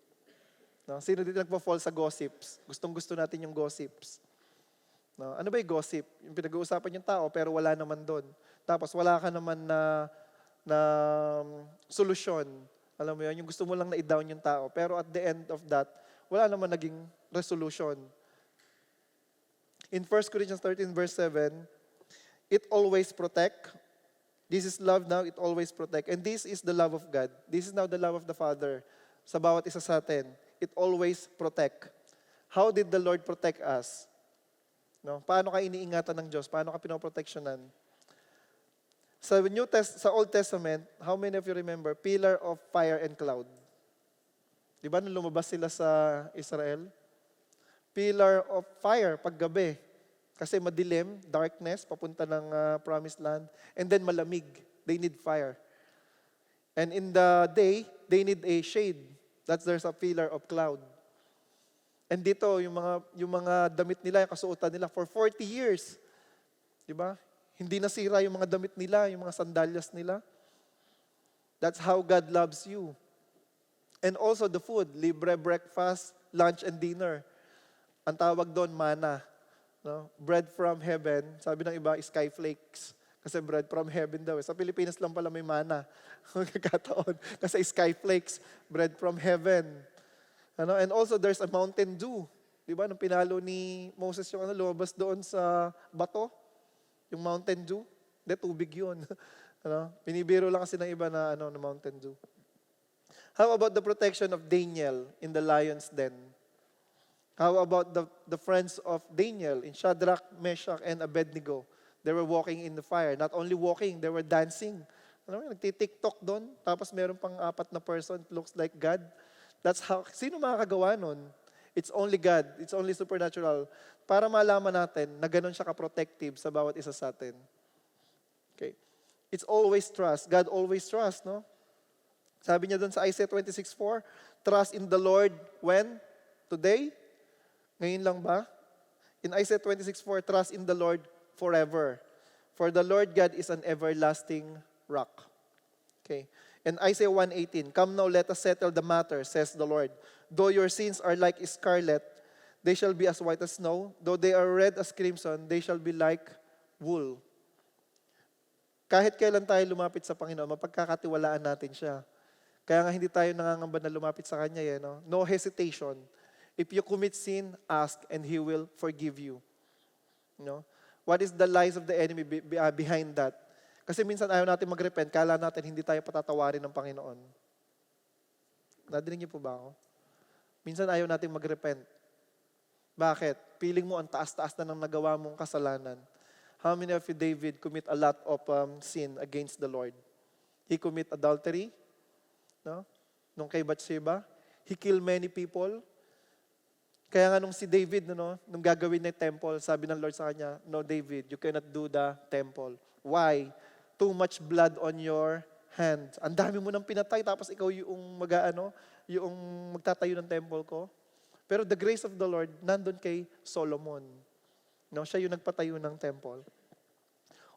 No? Sino dito nagpa-fall sa gossips? Gustong-gusto natin yung gossips. No? Ano ba yung gossip? Yung pinag-uusapan yung tao, pero wala naman doon. Tapos wala ka naman na solusyon. Alam mo yun, yung gusto mo lang na i-down yung tao. Pero at the end of that, wala naman naging resolution. In 1 Corinthians 13 verse 7, it always protect. This is love now, it always protect. And this is the love of God. This is now the love of the Father. Sa bawat isa sa atin, it always protect. How did the Lord protect us? No? Paano ka iniingatan ng Diyos? Paano ka pinoproteksyonan? Sa Old Testament, how many of you remember, pillar of fire and cloud? Di ba nung lumabas sila sa Israel? Pillar of fire, paggabi. Kasi madilim, darkness, papunta ng promised land. And then malamig. They need fire. And in the day, they need a shade. There's a pillar of cloud. And dito, yung mga damit nila, yung kasuotan nila for 40 years. Di ba? Hindi nasira yung mga damit nila, yung mga sandalyas nila. That's how God loves you. And also the food, libre breakfast, lunch, and dinner. Ang tawag doon, manna. No? Bread from heaven. Sabi ng iba, skyflakes. Kasi bread from heaven daw. Sa Pilipinas lang pala may manna. Kataon. Kasi skyflakes, bread from heaven. And also there's a mountain dew. Di ba? Nung pinalo ni Moses yung lumabas doon sa bato, yung mountain dew, tubig yun. Pinibiro lang kasi ng iba na mountain dew. How about the protection of Daniel in the lion's den? How about the friends of Daniel in Shadrach, Meshach, and Abednego? They were walking in the fire. Not only walking, they were dancing. Ano, nagtitiktok doon, tapos meron pang 4 na person, it looks like God. That's how, sino makakagawa nun? It's only God. It's only supernatural. Para malaman natin na ganun siya ka-protective sa bawat isa sa atin. Okay. It's always trust. God always trust, no? Sabi niya doon sa Isaiah 26:4, trust in the Lord when? Today? Ngayon lang ba? In Isaiah 26:4, trust in the Lord forever. For the Lord God is an everlasting rock. Okay. And Isaiah 1:18, come now, let us settle the matter, says the Lord. Though your sins are like scarlet, they shall be as white as snow. Though they are red as crimson, they shall be like wool. Kahit kailan tayo lumapit sa Panginoon, mapagkakatiwalaan natin siya. Kaya nga hindi tayo nangangamba na lumapit sa Kanya. No? No hesitation. If you commit sin, ask and He will forgive you. No? What is the lies of the enemy behind that? Kasi minsan ayaw natin mag-repent, kala natin hindi tayo patatawarin ng Panginoon. Nadinig niyo po ba ako? Minsan ayaw natin mag-repent. Bakit? Feeling mo ang taas-taas na ng nagawa mong kasalanan. How many of you, David, commit a lot of sin against the Lord? He commit adultery, no? Nung kay Bathsheba, he killed many people. Kaya nga nung si David, nung gagawin na yung temple, sabi ng Lord sa kanya, no, David, you cannot do the temple. Why? Too much blood on your hands. Ang dami mo nang pinatay, tapos ikaw yung yung magtatayo ng temple ko. Pero the grace of the Lord, nandun kay Solomon. No, siya yung nagpatayo ng temple.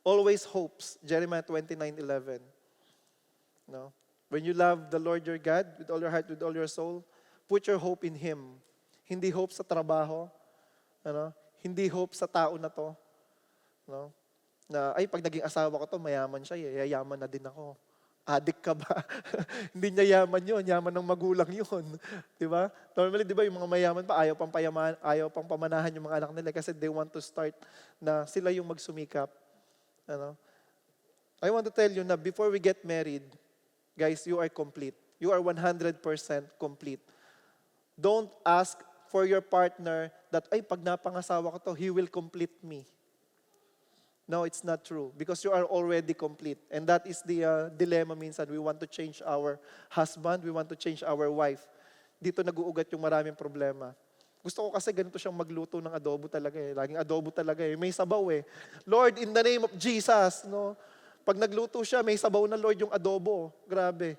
Always hopes, Jeremiah 29:11. No? When you love the Lord your God with all your heart, with all your soul, put your hope in Him. Hindi hope sa trabaho, hindi hope sa tao na to. No? Na, ay, pag naging asawa ko to, mayaman siya, yayaman na din ako. Adik ka ba? Hindi niya yaman yun, yaman ng magulang yun. Di ba? Normally, di ba, yung mga mayaman pa, ayaw pang pamanahan yung mga anak nila kasi they want to start na sila yung magsumikap. I want to tell you na before we get married, guys, you are complete. You are 100% complete. Don't ask for your partner that, ay, pag napangasawa ko to, he will complete me. No, it's not true. Because you are already complete. And that is the dilemma minsan. We want to change our husband, we want to change our wife. Dito nag-uugat yung maraming problema. Gusto ko kasi ganito siyang magluto ng adobo talaga eh. Laging adobo talaga eh. May sabaw eh. Lord, in the name of Jesus, no? Pag nagluto siya, may sabaw na Lord yung adobo. Grabe.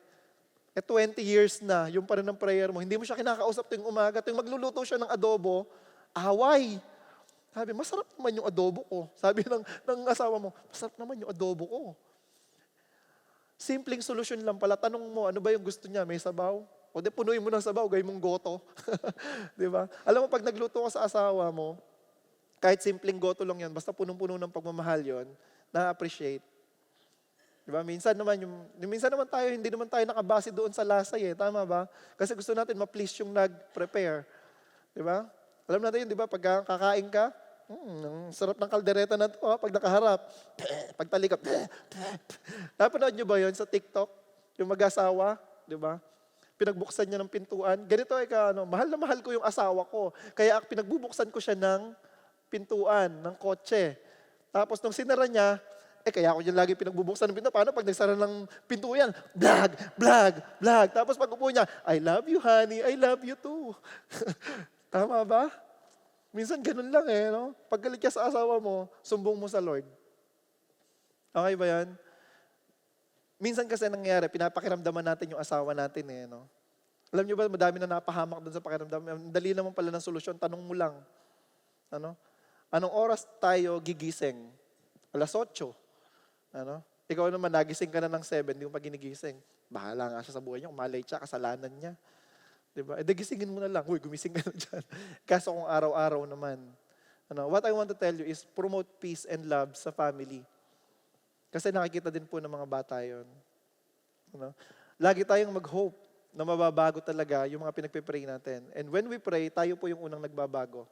20 years na, yung pa rin ng prayer mo. Hindi mo siya kinakausap tuwing umaga. Tuwing magluluto siya ng adobo, away. Sabi, masarap naman yung adobo ko. Sabi ng asawa mo, masarap naman yung adobo ko. Simpleng solusyon lang pala. Tanong mo, ano ba yung gusto niya? May sabaw? O di punuin mo ng sabaw, gawin mong goto. Di ba? Alam mo, pag nagluto ka sa asawa mo, kahit simpleng goto lang yan, basta punong-puno ng pagmamahal yon, na-appreciate. Di ba? Minsan naman tayo, hindi naman tayo nakabase doon sa lasa eh. Tama ba? Kasi gusto natin ma-please yung nag-prepare. Di ba? Alam natin yun, di ba? Pag kakain ka, ang sarap ng kaldereta na ito, pag nakaharap, pag talikap, napanood nyo ba yun sa TikTok? Yung mag-asawa, di ba? Pinagbuksan niya ng pintuan. Ganito mahal na mahal ko yung asawa ko. Kaya pinagbubuksan ko siya ng pintuan, ng kotse. Tapos nung sinara niya, kaya ako yung lagi pinagbubuksan ng pintuan. Paano pag nagsara ng pintuan? Blag, blag, blag. Tapos pag upo niya, I love you honey, I love you too. Tama ba? Minsan ganun lang eh, no? Pag galit ka sa asawa mo, sumbong mo sa Lord. Okay ba yan? Minsan kasi nangyayari, pinapakiramdaman natin yung asawa natin eh, no? Alam niyo ba, madami na napahamak doon sa pakiramdam. Dali naman pala ng solusyon, tanong mo lang. Anong oras tayo gigising? 8:00. Ikaw naman, nagising ka na ng 7, hindi mo pa ginigising. Bahala nga siya sa buhay niya, kumalay siya, kasalanan niya. Diba? Gisingin mo na lang. Uy, gumising ka na dyan. Kaso kung araw-araw naman. What I want to tell you is promote peace and love sa family. Kasi nakikita din po ng mga bata yun. Lagi tayong mag-hope na mababago talaga yung mga pinagpipray natin. And when we pray, tayo po yung unang nagbabago.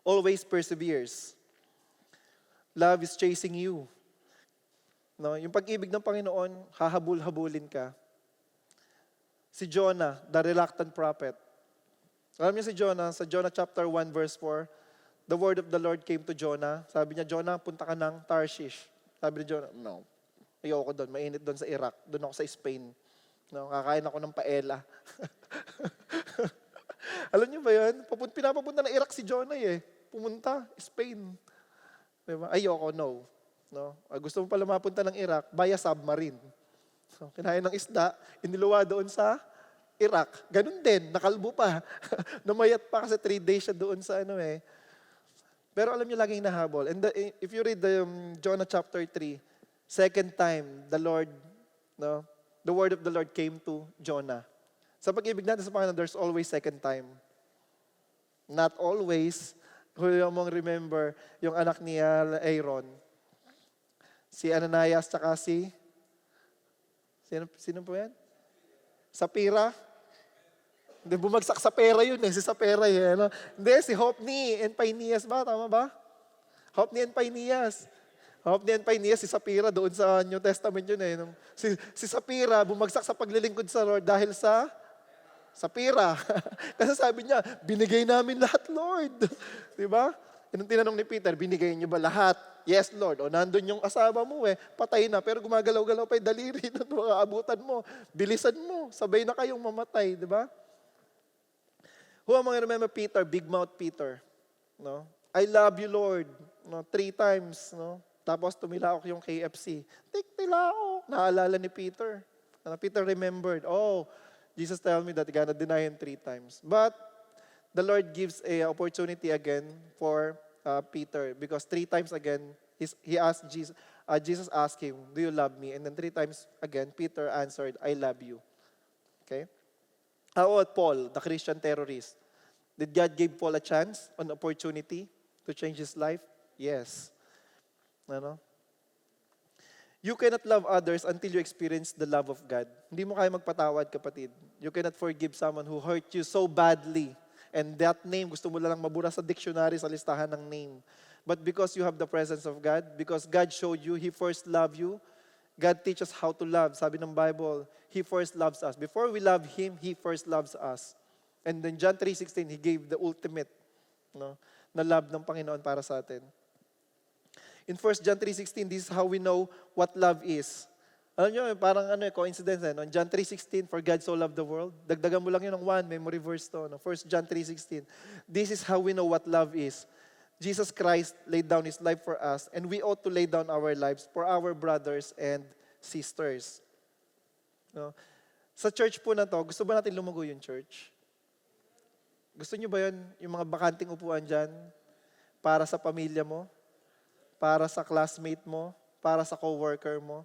Always perseveres. Love is chasing you. Yung pag-ibig ng Panginoon, hahabul-habulin ka. Si Jonah, the reluctant prophet. Alam niyo si Jonah, sa Jonah chapter 1 verse 4, the word of the Lord came to Jonah. Sabi niya, Jonah, punta ka ng Tarshish. Sabi ni Jonah, no. Ayoko doon, mainit doon sa Iraq. Doon ako sa Spain. No, kakain ako ng paella. Alam niyo ba yun? Pinapapunta ng Iraq si Jonah eh. Pumunta, Spain. Diba? Ayoko, no. No? Gusto mo pala mapunta ng Iraq, via submarine. So, kinain ng isda, iniluwa doon sa Iraq. Ganun din, nakalbo pa. Namayat pa kasi 3 days siya doon sa ano eh. Pero alam niyo, laging nahabol. And if you read the Jonah chapter 3, second time, the word of the Lord came to Jonah. Sa pag-ibig natin sa Panginoon, there's always second time. Not always. Kung mong remember, yung anak ni Aaron, si Ananias, tsaka sino po yan? Sapira? Hindi, bumagsak sa pera yun eh, si Sapira eh. Ano? Hindi, si Hophni and Phinehas ba? Tama ba? Hophni and Phinehas. Hophni and Phinehas, si Sapira doon sa New Testament yun eh. Si Sapira bumagsak sa paglilingkod sa Lord dahil sa Sapira. Kasi sabi niya, binigay namin lahat, Lord. Diba? Yung tinanong ni Peter, binigay niyo ba lahat? Yes, Lord. O nandun yung asawa mo eh, patay na, pero gumagalaw-galaw pa yung daliri na mga abutan mo. Bilisan mo, sabay na kayong mamatay, di ba? Who am I remember Peter? Big mouth Peter. No? I love you, Lord. No, 3 times. No? Tapos tumilaok yung KFC. Tilaok. Naalala ni Peter. Peter remembered, Jesus tell me that you're gonna deny him 3 times. But the Lord gives a opportunity again for Peter, because 3 times again he asked Jesus. Jesus asked him, "Do you love me?" And then 3 times again, Peter answered, "I love you." Okay. How about Paul, the Christian terrorist? Did God give Paul a chance, an opportunity to change his life? Yes. Ano? You cannot love others until you experience the love of God. Hindi mo kaya magpatawad, kapatid. You cannot forgive someone who hurt you so badly. And that name, gusto mo lang mabura sa dictionary, sa listahan ng name. But because you have the presence of God, because God showed you, He first loved you, God teaches how to love. Sabi ng Bible, He first loves us. Before we love Him, He first loves us. And then John 3:16, He gave the ultimate na love ng Panginoon para sa atin. In 1 John 3:16, this is how we know what love is. Alam nyo, parang coincidence. In John 3:16, for God so loved the world. Dagdagan mo lang yun ng 1, memory verse to. 1 John 3:16. This is how we know what love is. Jesus Christ laid down His life for us, and we ought to lay down our lives for our brothers and sisters. No? Sa church po na to, gusto ba natin lumago yung church? Gusto nyo ba yun, yung mga bakanting upuan dyan, para sa pamilya mo, para sa classmate mo, para sa coworker mo?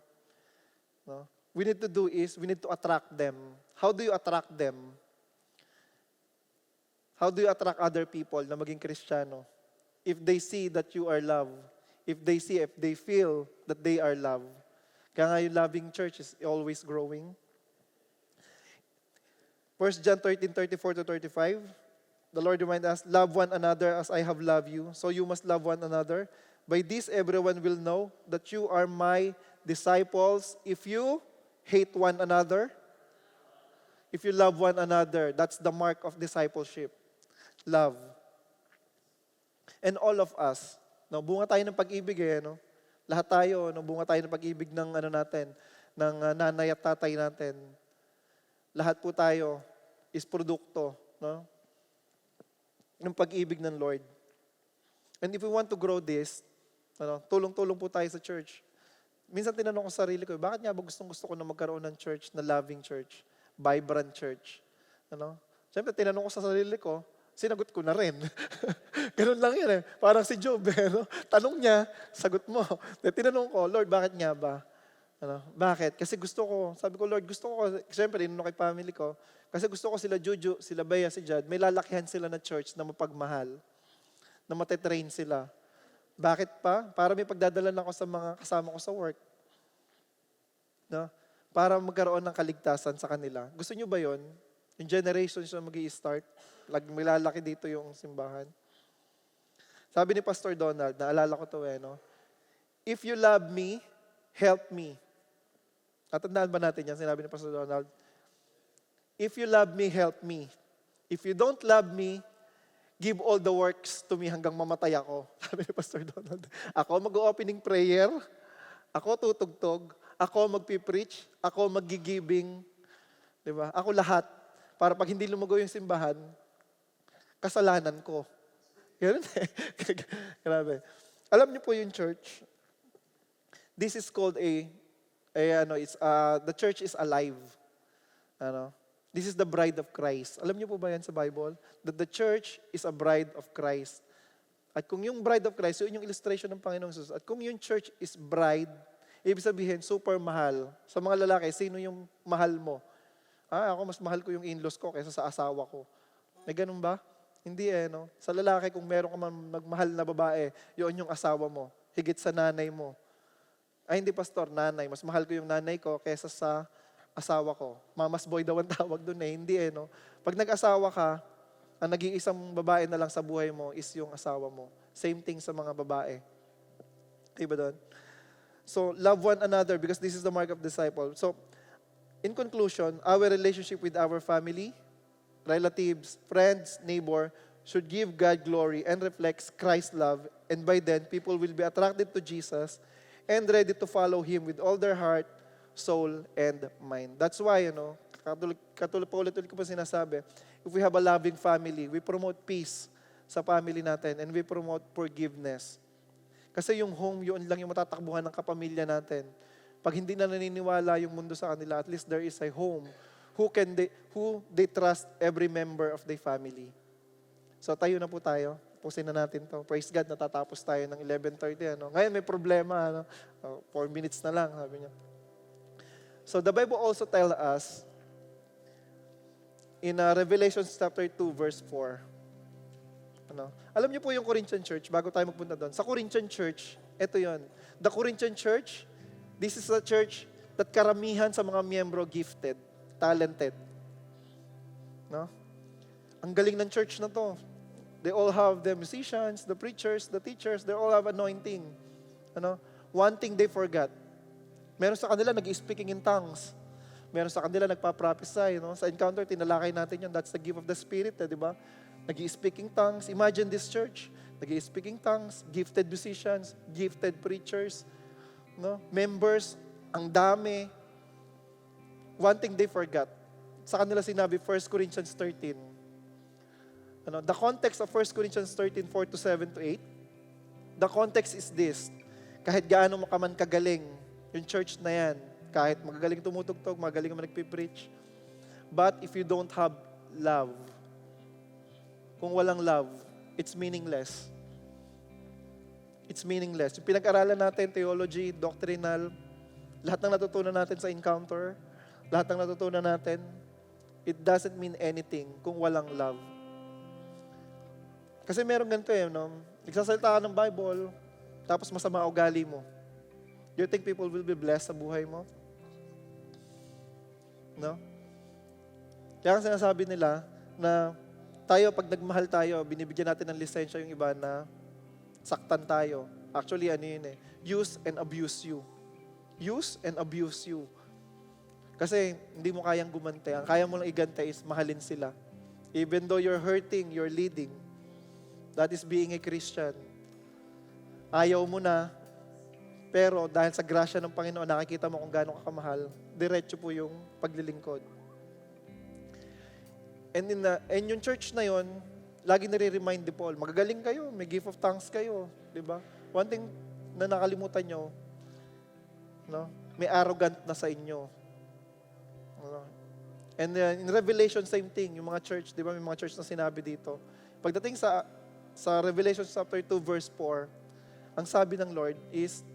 No? We need to do is, we need to attract them. How do you attract them? How do you attract other people na maging Kristiyano? If they see that you are loved, if they feel that they are loved. Kaya nga yung loving church is always growing. 1 John 13:34-35, the Lord reminds us, love one another as I have loved you, so you must love one another. By this everyone will know that you are my disciples if you hate one another. If you love one another, that's the mark of discipleship. Love. And all of us, bunga tayo ng pag-ibig Lahat tayo, bunga tayo ng pag-ibig ng natin, ng nanay at tatay natin. Lahat po tayo is produkto, ng pag-ibig ng Lord. And if we want to grow this, tulong-tulong po tayo sa church. Minsan tinanong ko sa sarili ko, bakit nga ba gustong-gusto ko na magkaroon ng church, na loving church, vibrant church? Siyempre, tinanong ko sa sarili ko, sinagot ko na rin. Ganun lang yun Parang si Job, Tanong niya, sagot mo. Tinanong ko, Lord, bakit nga ba? Bakit? Kasi gusto ko, sabi ko, Lord, gusto ko, siyempre, inunok kay family ko, kasi gusto ko sila Juju, sila Bea, si Jad, may lalakihan sila na church na mapagmahal, na matetrain sila. Bakit pa? Para may pagdadalan ako sa mga kasama ko sa work. Para magkaroon ng kaligtasan sa kanila. Gusto nyo ba yon? Yung generations na mag-i-start, may lalaki dito yung simbahan. Sabi ni Pastor Donald, naalala ko to if you love me, help me. Tatandaan ba natin yan? Sinabi ni Pastor Donald, if you love me, help me. If you don't love me, give all the works to me hanggang mamatay ako. Sabi ni Pastor Donald. Ako mag-opening prayer, ako tutugtog, ako magpipreach, ako magigibing, di ba? Ako lahat. Para pag hindi lumago yung simbahan, kasalanan ko. Ganun eh. Grabe. Alam niyo po yung church, this is called the church is alive. This is the bride of Christ. Alam niyo po ba yan sa Bible? That the church is a bride of Christ. At kung yung bride of Christ, yun yung illustration ng Panginoong Jesus. At kung yung church is bride, ibig sabihin, super mahal. Sa mga lalaki, sino yung mahal mo? Ako mas mahal ko yung in-laws ko kaysa sa asawa ko. May ganun ba? Hindi no? Sa lalaki, kung meron ka man magmahal na babae, yun yung asawa mo. Higit sa nanay mo. Hindi pastor, nanay. Mas mahal ko yung nanay ko kaysa sa asawa ko. Mama's boy daw ang tawag doon Hindi no? Pag nag-asawa ka, ang nag-iisang babae na lang sa buhay mo is yung asawa mo. Same thing sa mga babae. Diba doon? So, love one another because this is the mark of disciple. So, in conclusion, our relationship with our family, relatives, friends, neighbor, should give God glory and reflects Christ's love. And by then, people will be attracted to Jesus and ready to follow Him with all their heart, soul, and mind. That's why, katulad pa ulit-ulit ko pa sinasabi, if we have a loving family, we promote peace sa family natin and we promote forgiveness. Kasi yung home, yun lang yung matatakbuhan ng kapamilya natin. Pag hindi na naniniwala yung mundo sa kanila, at least there is a home who they trust every member of the family. So tayo na po tayo. Pusin na natin to. Praise God, natatapos tayo ng 11:30. Ngayon may problema. 4 minutes na lang, sabi niya. So the Bible also tells us in Revelation chapter 2 verse 4. Alam niyo po yung Corinthian church, bago tayo magpunta doon. Sa Corinthian church, ito yon. The Corinthian church, this is a church that karamihan sa mga miyembro gifted, talented. Ang galing ng church na to. They all have the musicians, the preachers, the teachers, they all have anointing. One thing they forgot. Meron sa kanila nag-speaking in tongues. Meron sa kanila nagpa-prophesy. Sa encounter, tinalakay natin yun. That's the gift of the Spirit, di ba? Nag-speaking tongues. Imagine this church. Nag-speaking tongues, gifted musicians, gifted preachers, members, ang dami. One thing they forgot. Sa kanila sinabi, 1 Corinthians 13. The context of 1 Corinthians 13, 4-7-8, the context is this. Kahit gaano mo ka man kagaling, yung church na yan, kahit magagaling tumutugtog, magagaling man nagpipreach, but if you don't have love, kung walang love, it's meaningless. It's meaningless. Yung pinag-aralan natin, theology, doctrinal, lahat ng natutunan natin sa encounter, lahat ng natutunan natin, it doesn't mean anything kung walang love. Kasi meron ganito nagsasalita ka ng Bible, tapos masama ugali mo. Do you think people will be blessed sa buhay mo? Kaya sinasabi nila na tayo, pag nagmahal tayo, binibigyan natin ng lisensya yung iba na saktan tayo. Actually, use and abuse you. Use and abuse you. Kasi hindi mo kayang gumante. Ang kaya mo lang igante is mahalin sila. Even though you're hurting, you're leading. That is being a Christian. Ayaw mo na, pero dahil sa grasya ng Panginoon, nakikita mo kung gaano ka kamahal, diretso po yung paglilingkod. And yung church na yon, lagi nare-remind ni Paul, magagaling kayo, may gift of tongues kayo, di ba? One thing na nakalimutan nyo, may arrogant na sa inyo. And in Revelation, same thing, yung mga church, di ba, may mga church na sinabi dito. Pagdating sa Revelation chapter 2 verse 4, ang sabi ng Lord is,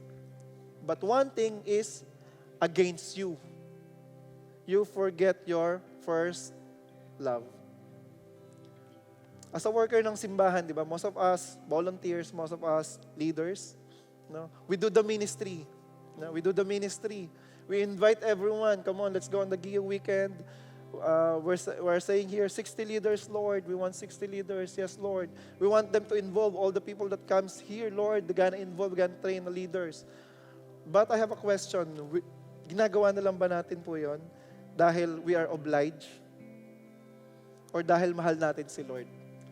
but one thing is against you. You forget your first love. As a worker ng simbahan, di ba, most of us volunteers, most of us leaders, we do the ministry. We do the ministry. We invite everyone. Come on, let's go on the GIA weekend. We're saying here, 60 leaders, Lord. We want 60 leaders. Yes, Lord. We want them to involve all the people that comes here, Lord. They're gonna involve, we're gonna train the leaders. But I have a question. Ginagawa na lang ba natin po yon dahil we are obliged? or dahil mahal natin si Lord?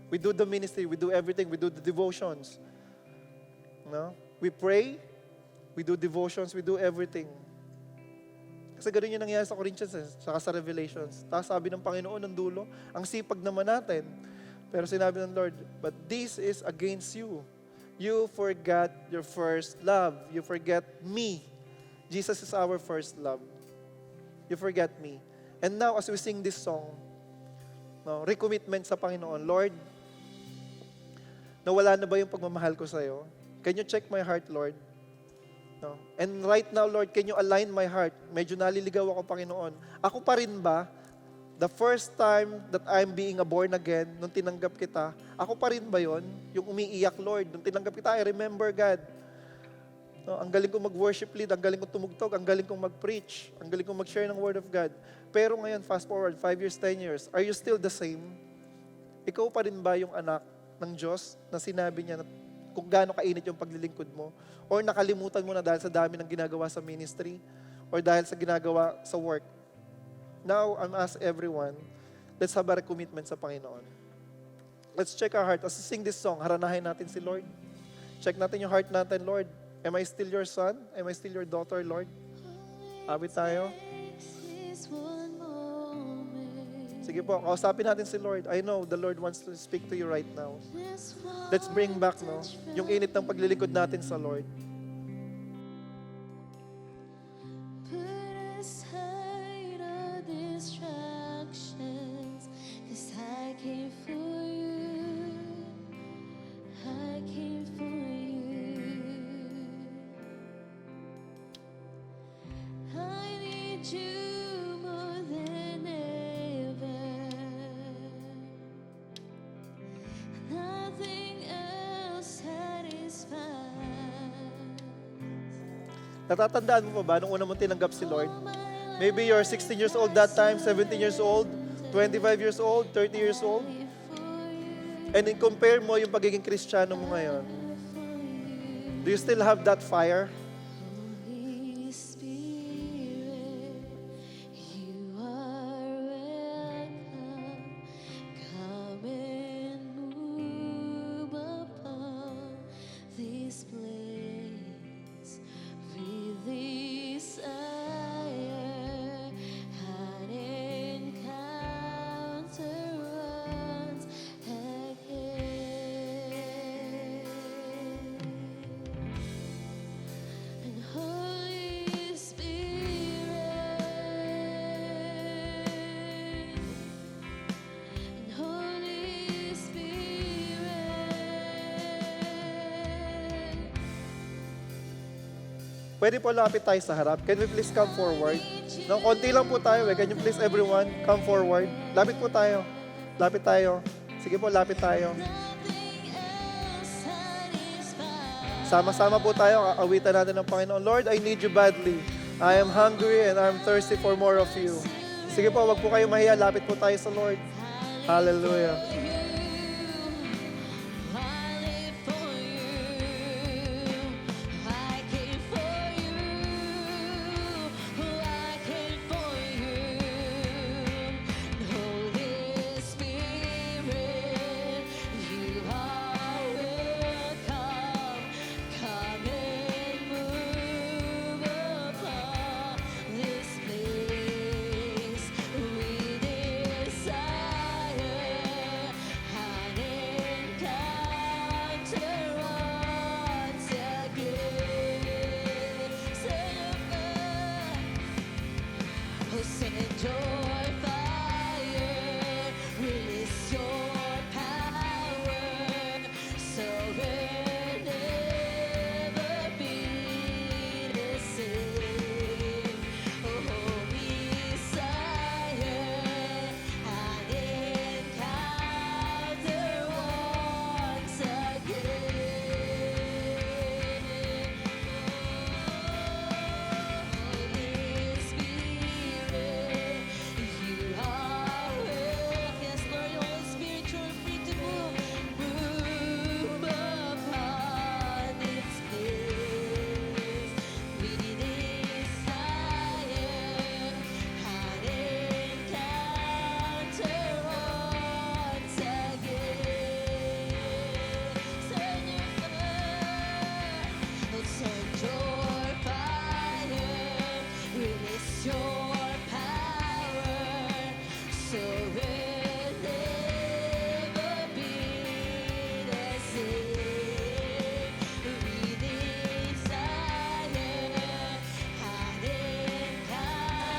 We do the ministry, we do everything, we do the devotions. No? We pray, we do devotions, we do everything. Kasi ganun yung nangyayari sa Corinthians, saka sa Revelations. Tapos sabi ng Panginoon ng dulo, ang sipag naman natin. Pero sinabi ng Lord, but this is against you. You forgot your first love. You forget me. Jesus is our first love. You forget me. And now, as we sing this song, no, recommitment sa Panginoon, Lord, nawala na ba yung pagmamahal ko sa'yo? Can you check my heart, Lord? No? And right now, Lord, can you align my heart? Medyo naliligaw ako, Panginoon. Ako pa rin ba? The first time that I'm being born again, nung tinanggap kita, ako pa rin ba yon? Yung umiiyak, Lord, nung tinanggap kita, I remember, God. No, ang galing kong mag-worship lead, ang galing kong tumugtog, ang galing kong mag-preach, ang galing kong mag-share ng Word of God. Pero ngayon, fast forward, 5 years, 10 years, are you still the same? Ikaw pa rin ba yung anak ng Diyos na sinabi niya na kung gaano kainit yung paglilingkod mo? Or nakalimutan mo na dahil sa dami ng ginagawa sa ministry? Or dahil sa ginagawa sa work? Now, I'm asking everyone, let's have a commitment sa Panginoon. Let's check our heart. As we sing this song, haranahin natin si Lord. Check natin yung heart natin, Lord. Am I still your son? Am I still your daughter, Lord? Awit tayo. Sige po, kausapin natin si Lord. I know the Lord wants to speak to you right now. Let's bring back, no, yung init ng paglilingkod natin sa Lord. Natatandaan mo pa ba nung una mong tinanggap si Lord? Maybe you're 16 years old that time, 17 years old, 25 years old, 30 years old. And in compare mo yung pagiging Kristiyano mo ngayon. Do you still have that fire? Pwede po lapit tayo sa harap. Can we please come forward? No, konti lang po tayo. Can you please everyone come forward? Lapit po tayo. Lapit tayo. Sige po, lapit tayo. Sama-sama po tayo. Awitan natin ng Panginoon. Lord, I need you badly. I am hungry and I'm thirsty for more of you. Sige po, wag po kayo mahiya. Lapit po tayo sa Lord. Hallelujah.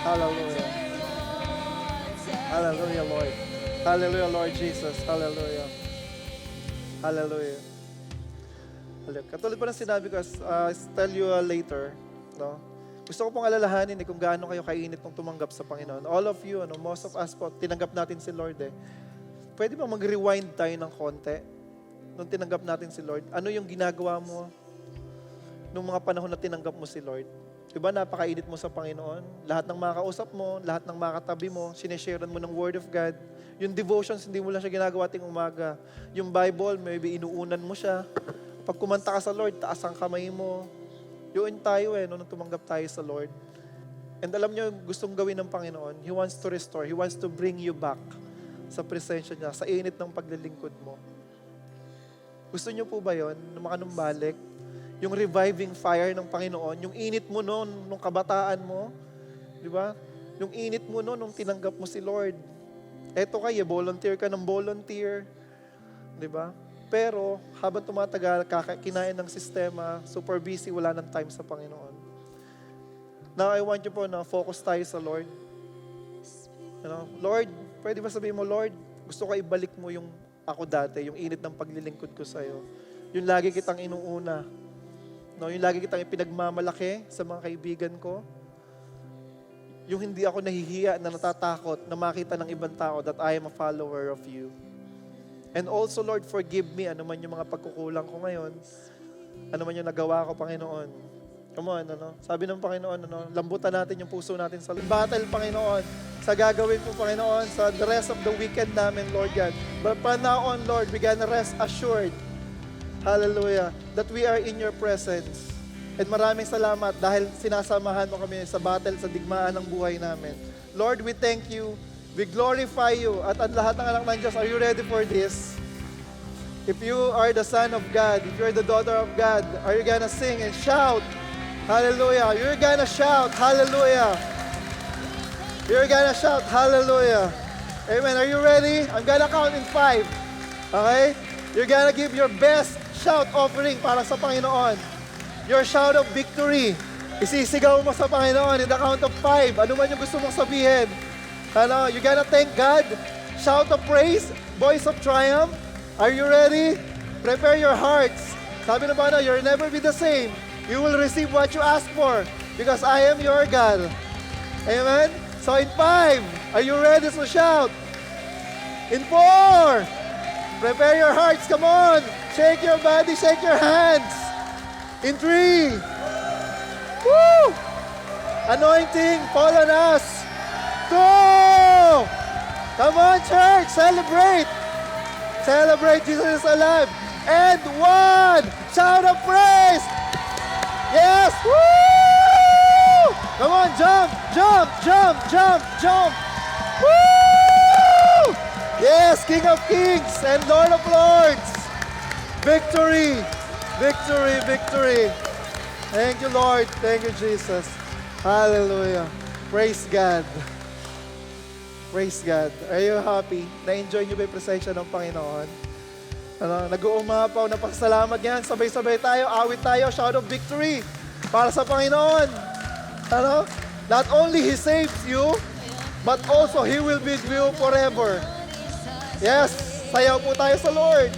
Hallelujah. Hallelujah, Lord. Hallelujah, Lord Jesus. Hallelujah. Hallelujah. Katulad po ng sinabi ko, I'll tell you later, no? Gusto ko pong alalahanin kung gaano kayo kainit nung tumanggap sa Panginoon. All of you, most of us po, tinanggap natin si Lord eh. Pwede ba mag-rewind tayo ng konti nung tinanggap natin si Lord? Ano yung ginagawa mo nung mga panahon na tinanggap mo si Lord? Diba napakainit mo sa Panginoon? Lahat ng mga kausap mo, lahat ng mga katabi mo, sinesharean mo ng Word of God. Yung devotions, hindi mo lang siya ginagawa ting umaga. Yung Bible, maybe inuunan mo siya. Pag kumanta ka sa Lord, taas ang kamay mo. Yun tayo nung tumanggap tayo sa Lord. And alam nyo, gustong gawin ng Panginoon, He wants to restore, He wants to bring you back sa presensya niya, sa init ng paglilingkod mo. Gusto nyo po ba yun? Nung makanumbalik, yung reviving fire ng Panginoon, yung init mo noon, nung kabataan mo, di ba? Yung init mo noon, nung tinanggap mo si Lord. Eto kayo, volunteer ka ng volunteer, di ba? Pero, habang tumatagal, kinain ng sistema, super busy, wala ng time sa Panginoon. Now, I want you po na focus tayo sa Lord. Lord, pwede ba sabihin mo, Lord, gusto ko ibalik mo yung ako dati, yung init ng paglilingkod ko sa'yo. Yung lagi kitang inuuna. Yung lagi kitang ipinagmamalaki sa mga kaibigan ko. Yung hindi ako nahihiya na natatakot na makita ng ibang tao that I am a follower of you. And also, Lord, forgive me ano man yung mga pagkukulang ko ngayon. Ano man yung nagawa ko, Panginoon. Come on, Sabi ng Panginoon, lambutan natin yung puso natin sa battle, Panginoon. Sa gagawin mo, Panginoon, sa the rest of the weekend namin, Lord God. But from now on, Lord, we can rest assured, hallelujah, that we are in your presence. And maraming salamat dahil sinasamahan mo kami sa battle, sa digmaan ng buhay namin. Lord, we thank you. We glorify you. At ang lahat ng anak ng Diyos, are you ready for this? If you are the son of God, if you're the daughter of God, are you gonna sing and shout? Hallelujah. You're gonna shout. Hallelujah. You're gonna shout. Hallelujah. Amen. Are you ready? I'm gonna count in 5. Okay? You're gonna give your best shout offering para sa Panginoon. Your shout of victory. Isisigaw mo sa Panginoon in the count of 5. Ano man yung gusto mong sabihin. You gotta thank God. Shout of praise. Voice of triumph. Are you ready? Prepare your hearts. Sabi na ba you'll never be the same. You will receive what you ask for because I am your God. Amen? So in 5, are you ready to shout? In 4, prepare your hearts. Come on. Shake your body. Shake your hands. In 3, woo! Anointing, fall on us. 2, come on, church, celebrate. Celebrate, Jesus is alive. And 1, shout of praise. Yes, woo! Come on, jump, jump, jump, jump, jump. Woo! Yes, King of Kings and Lord of Lords. Victory, victory, victory. Thank you, Lord. Thank you, Jesus. Hallelujah. Praise God. Praise God. Are you happy? Na-enjoy niyo ba yung presensya ng Panginoon? Nag-uumapaw na pasalamat yan. Sabay-sabay tayo, awit tayo, shout of victory para sa Panginoon. Not only He saves you, but also He will be with you forever. Yes, sayaw po tayo sa Lord.